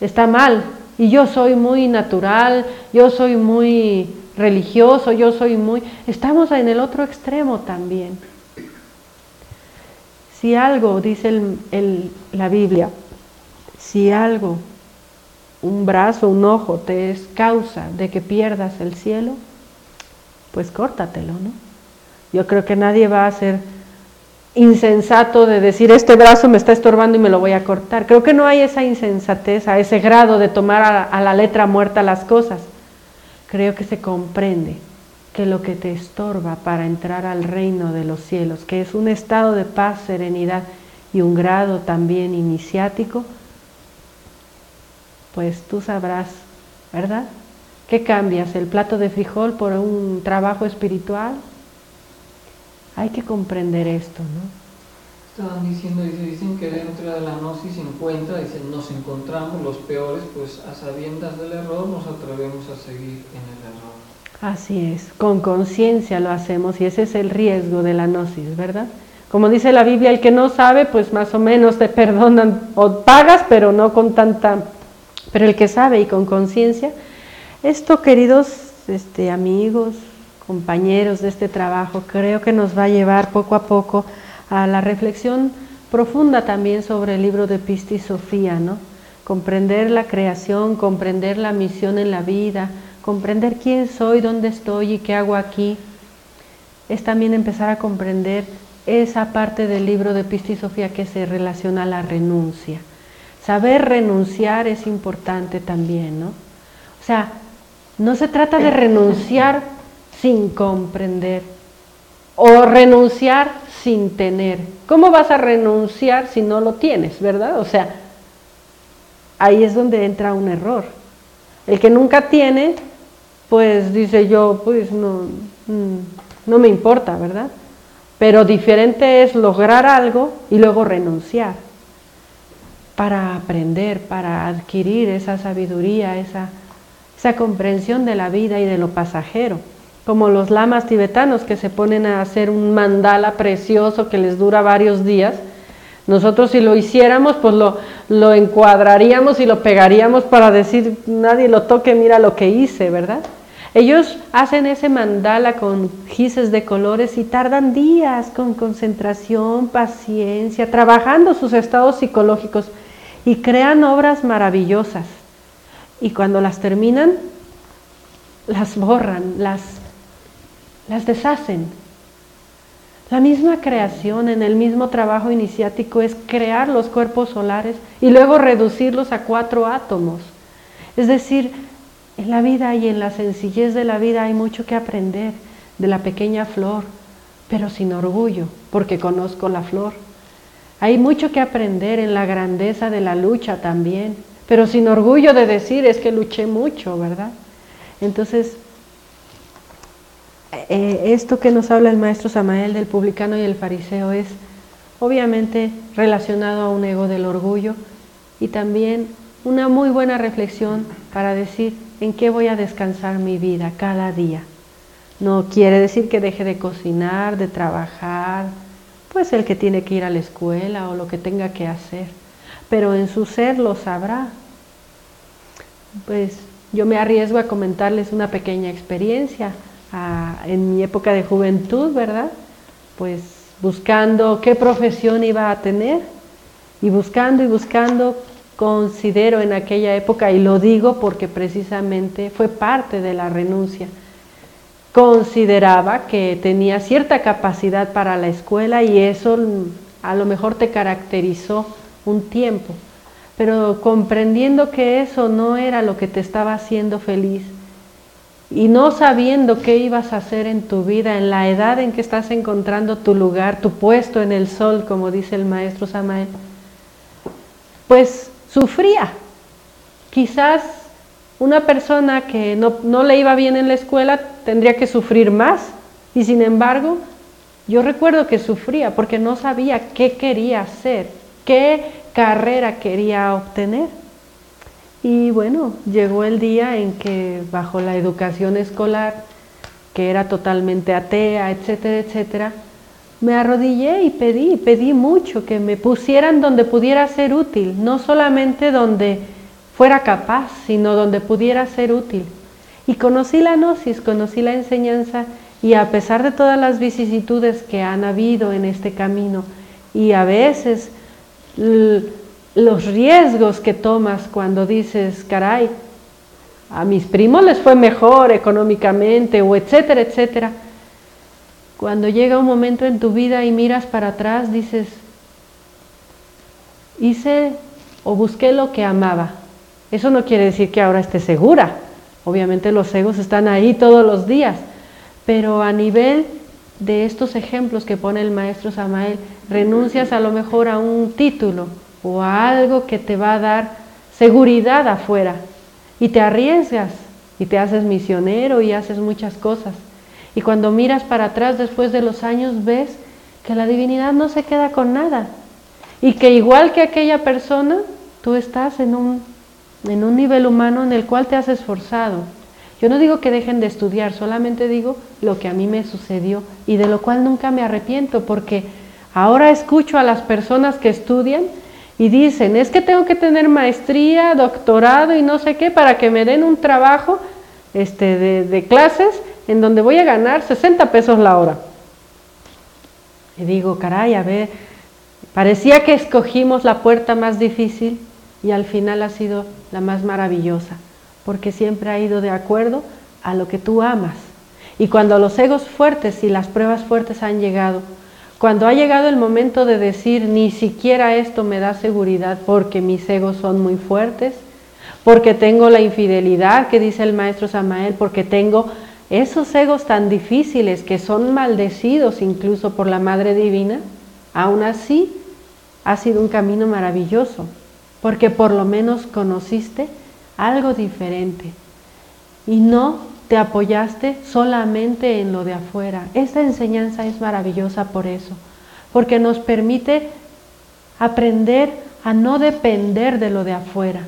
está mal y yo soy muy natural, yo soy muy religioso, estamos en el otro extremo también. Si algo, dice la Biblia, si algo, un brazo, un ojo te es causa de que pierdas el cielo, pues córtatelo, ¿no? Yo creo que nadie va a ser insensato de decir, este brazo me está estorbando y me lo voy a cortar. Creo que no hay esa insensatez, a ese grado de tomar a la letra muerta las cosas. Creo que se comprende que lo que te estorba para entrar al reino de los cielos, que es un estado de paz, serenidad y un grado también iniciático, pues tú sabrás, ¿verdad? ¿Qué cambias? ¿El plato de frijol por un trabajo espiritual? Hay que comprender esto, ¿no? Estaban diciendo, dicen que dentro de la gnosis se encuentra, dicen, nos encontramos los peores, pues a sabiendas del error nos atrevemos a seguir en el error. Así es, con conciencia lo hacemos y ese es el riesgo de la gnosis, ¿verdad? Como dice la Biblia, el que no sabe, pues más o menos te perdonan o pagas, pero no con tanta... Pero el que sabe y con conciencia, esto, queridos amigos, compañeros de este trabajo, creo que nos va a llevar poco a poco a la reflexión profunda también sobre el libro de Pistis Sophia, ¿no? Comprender la creación, comprender la misión en la vida, comprender quién soy, dónde estoy y qué hago aquí. Es también empezar a comprender esa parte del libro de Pistis Sophia que se relaciona a la renuncia. Saber renunciar es importante también, ¿no? O sea, no se trata de renunciar sin comprender o renunciar sin tener. ¿Cómo vas a renunciar si no lo tienes, verdad? O sea, ahí es donde entra un error. El que nunca tiene, pues dice yo, pues no me importa, ¿verdad? Pero diferente es lograr algo y luego renunciar para aprender, para adquirir esa sabiduría, esa comprensión de la vida y de lo pasajero. Como los lamas tibetanos que se ponen a hacer un mandala precioso que les dura varios días. Nosotros si lo hiciéramos, pues lo encuadraríamos y lo pegaríamos para decir, nadie lo toque, mira lo que hice, ¿verdad? Ellos hacen ese mandala con gises de colores y tardan días con concentración, paciencia, trabajando sus estados psicológicos y crean obras maravillosas. Y cuando las terminan, las borran, las deshacen. La misma creación en el mismo trabajo iniciático es crear los cuerpos solares y luego reducirlos a 4 átomos. Es decir, en la vida y en la sencillez de la vida hay mucho que aprender de la pequeña flor, pero sin orgullo, porque conozco la flor. Hay mucho que aprender en la grandeza de la lucha también, pero sin orgullo de decir es que luché mucho, ¿verdad? Entonces, esto que nos habla el maestro Samael del publicano y el fariseo es obviamente relacionado a un ego del orgullo y también una muy buena reflexión para decir en qué voy a descansar mi vida cada día. No quiere decir que deje de cocinar, de trabajar, pues el que tiene que ir a la escuela o lo que tenga que hacer, pero en su ser lo sabrá. Pues yo me arriesgo a comentarles una pequeña experiencia. En mi época de juventud, ¿verdad? Pues buscando qué profesión iba a tener y buscando, considero en aquella época, y lo digo porque precisamente fue parte de la renuncia, consideraba que tenía cierta capacidad para la escuela y eso a lo mejor te caracterizó un tiempo, pero comprendiendo que eso no era lo que te estaba haciendo feliz, y no sabiendo qué ibas a hacer en tu vida, en la edad en que estás encontrando tu lugar, tu puesto en el sol, como dice el maestro Samael, pues sufría. Quizás una persona que no le iba bien en la escuela tendría que sufrir más, y sin embargo, yo recuerdo que sufría porque no sabía qué quería hacer, qué carrera quería obtener. Y bueno, llegó el día en que bajo la educación escolar, que era totalmente atea, etcétera, etcétera, me arrodillé y pedí mucho que me pusieran donde pudiera ser útil, no solamente donde fuera capaz, sino donde pudiera ser útil. Y conocí la gnosis, conocí la enseñanza, y a pesar de todas las vicisitudes que han habido en este camino, y a veces los riesgos que tomas cuando dices, caray, a mis primos les fue mejor económicamente, o etcétera, etcétera. Cuando llega un momento en tu vida y miras para atrás, dices, hice o busqué lo que amaba. Eso no quiere decir que ahora esté segura. Obviamente los egos están ahí todos los días, pero a nivel de estos ejemplos que pone el maestro Samael, renuncias a lo mejor a un título, o a algo que te va a dar seguridad afuera, y te arriesgas, y te haces misionero, y haces muchas cosas, y cuando miras para atrás después de los años ves que la divinidad no se queda con nada y que igual que aquella persona, tú estás en un nivel humano en el cual te has esforzado. Yo no digo que dejen de estudiar, solamente digo lo que a mí me sucedió y de lo cual nunca me arrepiento, porque ahora escucho a las personas que estudian y dicen, es que tengo que tener maestría, doctorado y no sé qué para que me den un trabajo de clases en donde voy a ganar 60 pesos la hora. Y digo, caray, a ver, parecía que escogimos la puerta más difícil y al final ha sido la más maravillosa, porque siempre ha ido de acuerdo a lo que tú amas. Y cuando los egos fuertes y las pruebas fuertes han llegado, cuando ha llegado el momento de decir, ni siquiera esto me da seguridad porque mis egos son muy fuertes, porque tengo la infidelidad que dice el maestro Samael, porque tengo esos egos tan difíciles que son maldecidos incluso por la Madre Divina, aún así ha sido un camino maravilloso, porque por lo menos conociste algo diferente y no te apoyaste solamente en lo de afuera. Esta enseñanza es maravillosa por eso, porque nos permite aprender a no depender de lo de afuera.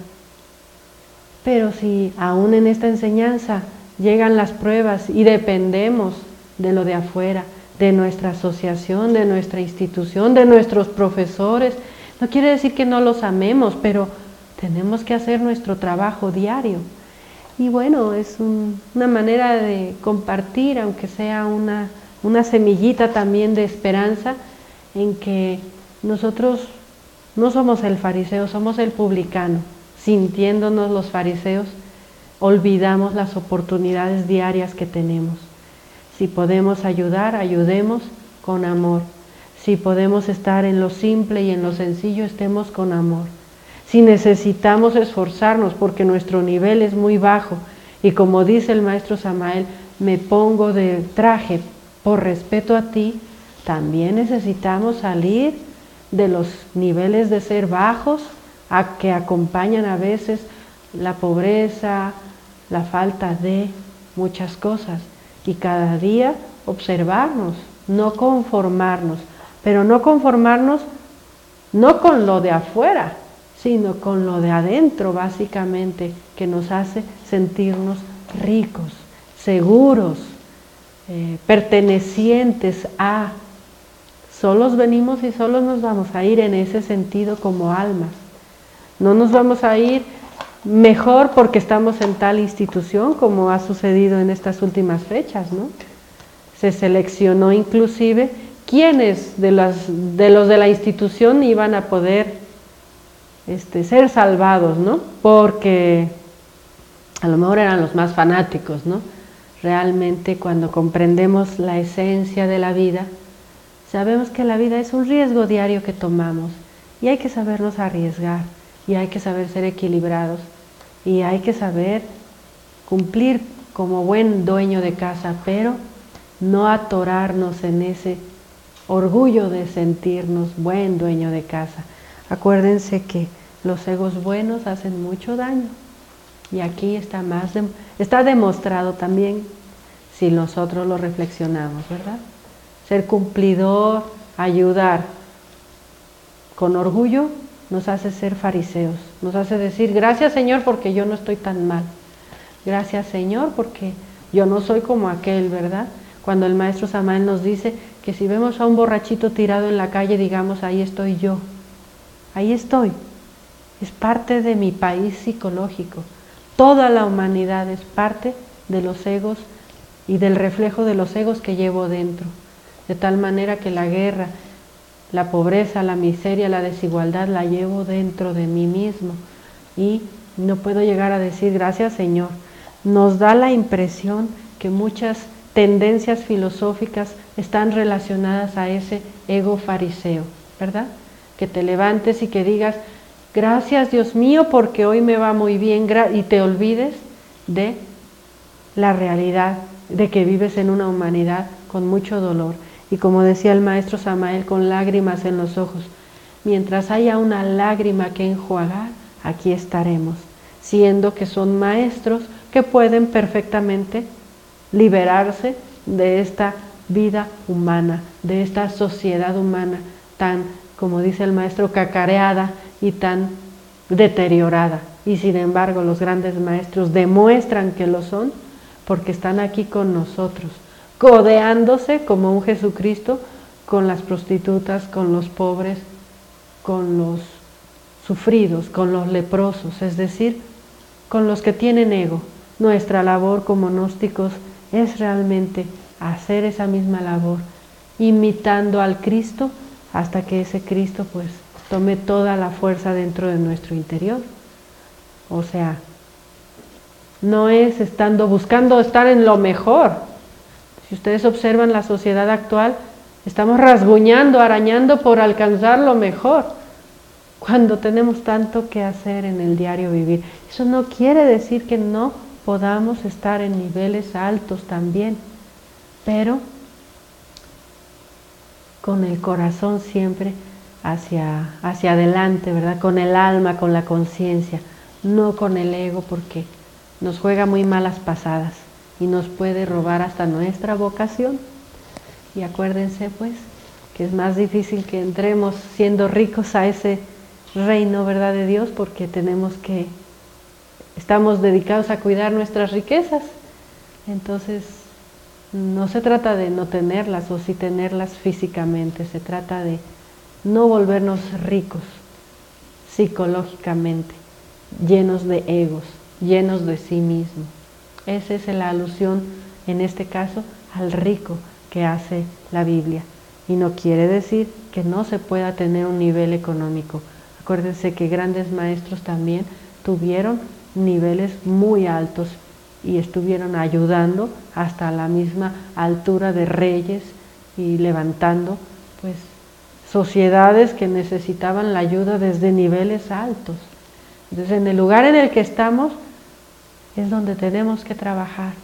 Pero si aún en esta enseñanza llegan las pruebas y dependemos de lo de afuera, de nuestra asociación, de nuestra institución, de nuestros profesores, no quiere decir que no los amemos, pero tenemos que hacer nuestro trabajo diario. Y bueno, es una manera de compartir, aunque sea una semillita también de esperanza, en que nosotros no somos el fariseo, somos el publicano. Sintiéndonos los fariseos, olvidamos las oportunidades diarias que tenemos. Si podemos ayudar, ayudemos con amor. Si podemos estar en lo simple y en lo sencillo, estemos con amor. Si necesitamos esforzarnos porque nuestro nivel es muy bajo y como dice el maestro Samael, me pongo de traje por respeto a ti, también necesitamos salir de los niveles de ser bajos a que acompañan a veces la pobreza, la falta de muchas cosas y cada día observarnos, no conformarnos, pero no conformarnos no con lo de afuera, sino con lo de adentro básicamente, que nos hace sentirnos ricos, seguros, pertenecientes a. Solos venimos y solos nos vamos a ir en ese sentido como almas. No nos vamos a ir mejor porque estamos en tal institución como ha sucedido en estas últimas fechas, ¿no? Se seleccionó inclusive quiénes de los de la institución iban a poder ser salvados, ¿no? Porque a lo mejor eran los más fanáticos, ¿no? Realmente cuando comprendemos la esencia de la vida, sabemos que la vida es un riesgo diario que tomamos y hay que sabernos arriesgar y hay que saber ser equilibrados y hay que saber cumplir como buen dueño de casa, pero no atorarnos en ese orgullo de sentirnos buen dueño de casa. Acuérdense que los egos buenos hacen mucho daño y aquí está demostrado también si nosotros lo reflexionamos, ¿verdad? Ser cumplidor, ayudar con orgullo nos hace ser fariseos, nos hace decir gracias Señor porque yo no estoy tan mal, gracias Señor porque yo no soy como aquel, ¿verdad? Cuando el maestro Samael nos dice que si vemos a un borrachito tirado en la calle, digamos ahí estoy yo, ahí estoy, es parte de mi país psicológico, toda la humanidad es parte de los egos y del reflejo de los egos que llevo dentro, de tal manera que la guerra, la pobreza, la miseria, la desigualdad la llevo dentro de mí mismo y no puedo llegar a decir gracias Señor. Nos da la impresión que muchas tendencias filosóficas están relacionadas a ese ego fariseo, ¿verdad? Que te levantes y que digas gracias Dios mío porque hoy me va muy bien y te olvides de la realidad de que vives en una humanidad con mucho dolor. Y como decía el maestro Samael, con lágrimas en los ojos, mientras haya una lágrima que enjuagar, aquí estaremos, siendo que son maestros que pueden perfectamente liberarse de esta vida humana, de esta sociedad humana tan, como dice el maestro, cacareada y tan deteriorada. Y sin embargo los grandes maestros demuestran que lo son porque están aquí con nosotros, codeándose como un Jesucristo con las prostitutas, con los pobres, con los sufridos, con los leprosos, es decir, con los que tienen ego. Nuestra labor como gnósticos es realmente hacer esa misma labor, imitando al Cristo hasta que ese Cristo pues tome toda la fuerza dentro de nuestro interior. O sea, no es buscando estar en lo mejor. Si ustedes observan la sociedad actual, estamos rasguñando, arañando por alcanzar lo mejor, cuando tenemos tanto que hacer en el diario vivir. Eso no quiere decir que no podamos estar en niveles altos también, pero con el corazón siempre hacia adelante, ¿verdad? Con el alma, con la conciencia, no con el ego, porque nos juega muy malas pasadas y nos puede robar hasta nuestra vocación. Y acuérdense pues que es más difícil que entremos siendo ricos a ese reino, ¿verdad?, de Dios, porque estamos dedicados a cuidar nuestras riquezas. Entonces no se trata de no tenerlas o sí tenerlas físicamente, se trata de no volvernos ricos psicológicamente, llenos de egos, llenos de sí mismo. Esa es la alusión en este caso al rico que hace la Biblia, y no quiere decir que no se pueda tener un nivel económico. Acuérdense que grandes maestros también tuvieron niveles muy altos y estuvieron ayudando hasta la misma altura de reyes y levantando pues sociedades que necesitaban la ayuda desde niveles altos. Entonces, en el lugar en el que estamos es donde tenemos que trabajar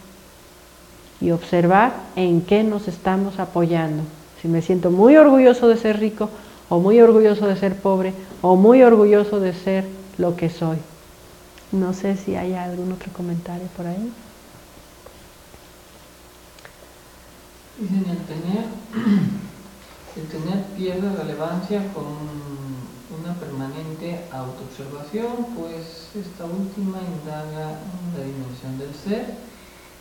y observar en qué nos estamos apoyando. Si me siento muy orgulloso de ser rico, o muy orgulloso de ser pobre, o muy orgulloso de ser lo que soy. No sé si hay algún otro comentario por ahí. Dicen, el tener pierde relevancia con una permanente autoobservación, pues esta última indaga en la dimensión del ser.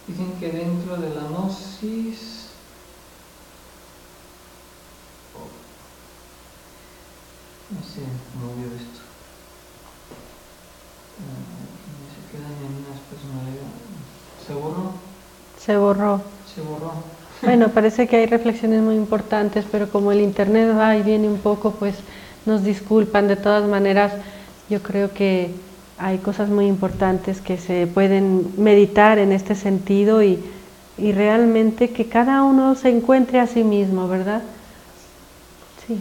Dicen que dentro de la gnosis no sé, movió esto. Se quedan en unas personalidades. ¿Se borró? Se borró. Se borró. Bueno, parece que hay reflexiones muy importantes, pero como el internet va y viene un poco, pues nos disculpan. De todas maneras, yo creo que hay cosas muy importantes que se pueden meditar en este sentido y realmente que cada uno se encuentre a sí mismo, ¿verdad? Sí.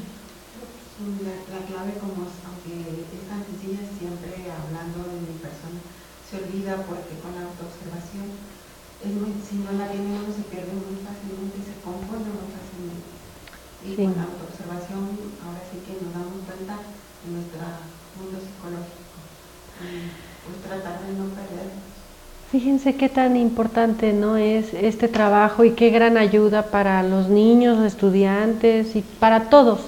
La clave, como aunque es tan sencilla, siempre hablando de mi persona, se olvida porque con la autoobservación si no la tiene uno se pierde muy fácilmente, se confunde muy fácilmente. Y sí, con la autoobservación ahora sí que nos damos cuenta de nuestro mundo psicológico y pues tratar de no perdernos. Fíjense qué tan importante no es este trabajo y qué gran ayuda para los niños, estudiantes y para todos.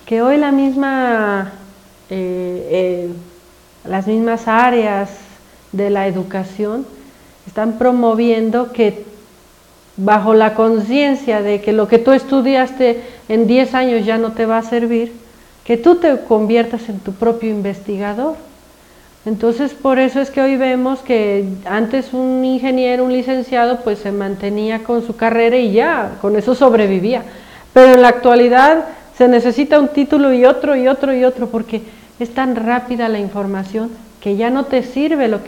Que hoy las mismas áreas de la educación están promoviendo que bajo la conciencia de que lo que tú estudiaste en 10 años ya no te va a servir, que tú te conviertas en tu propio investigador. Entonces, por eso es que hoy vemos que antes un ingeniero, un licenciado, pues se mantenía con su carrera y ya, con eso sobrevivía. Pero en la actualidad se necesita un título y otro y otro y otro, porque es tan rápida la información que ya no te sirve lo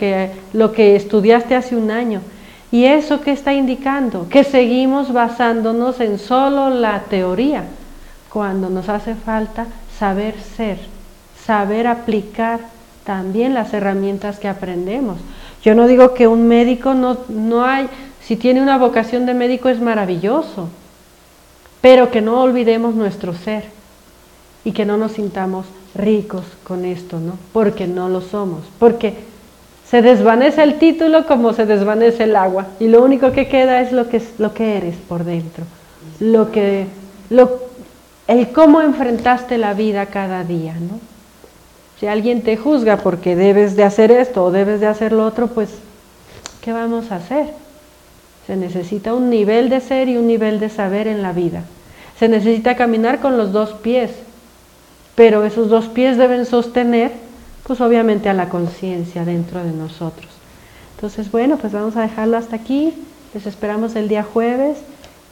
que estudiaste hace un año. ¿Y eso qué está indicando? Que seguimos basándonos en solo la teoría, cuando nos hace falta saber ser, saber aplicar también las herramientas que aprendemos. Yo no digo que un médico si tiene una vocación de médico es maravilloso, pero que no olvidemos nuestro ser y que no nos sintamos ricos con esto, ¿no? Porque no lo somos, porque se desvanece el título como se desvanece el agua y lo único que queda es lo que eres por dentro. el cómo enfrentaste la vida cada día, ¿no? Si alguien te juzga porque debes de hacer esto o debes de hacer lo otro, pues, ¿qué vamos a hacer? Se necesita un nivel de ser y un nivel de saber en la vida. Se necesita caminar con los dos pies, pero esos dos pies deben sostener, pues obviamente a la conciencia dentro de nosotros. Entonces, bueno, pues vamos a dejarlo hasta aquí. Les esperamos el día jueves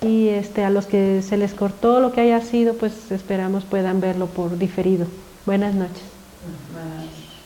y a los que se les cortó lo que haya sido, pues esperamos puedan verlo por diferido. Buenas noches. Buenas noches.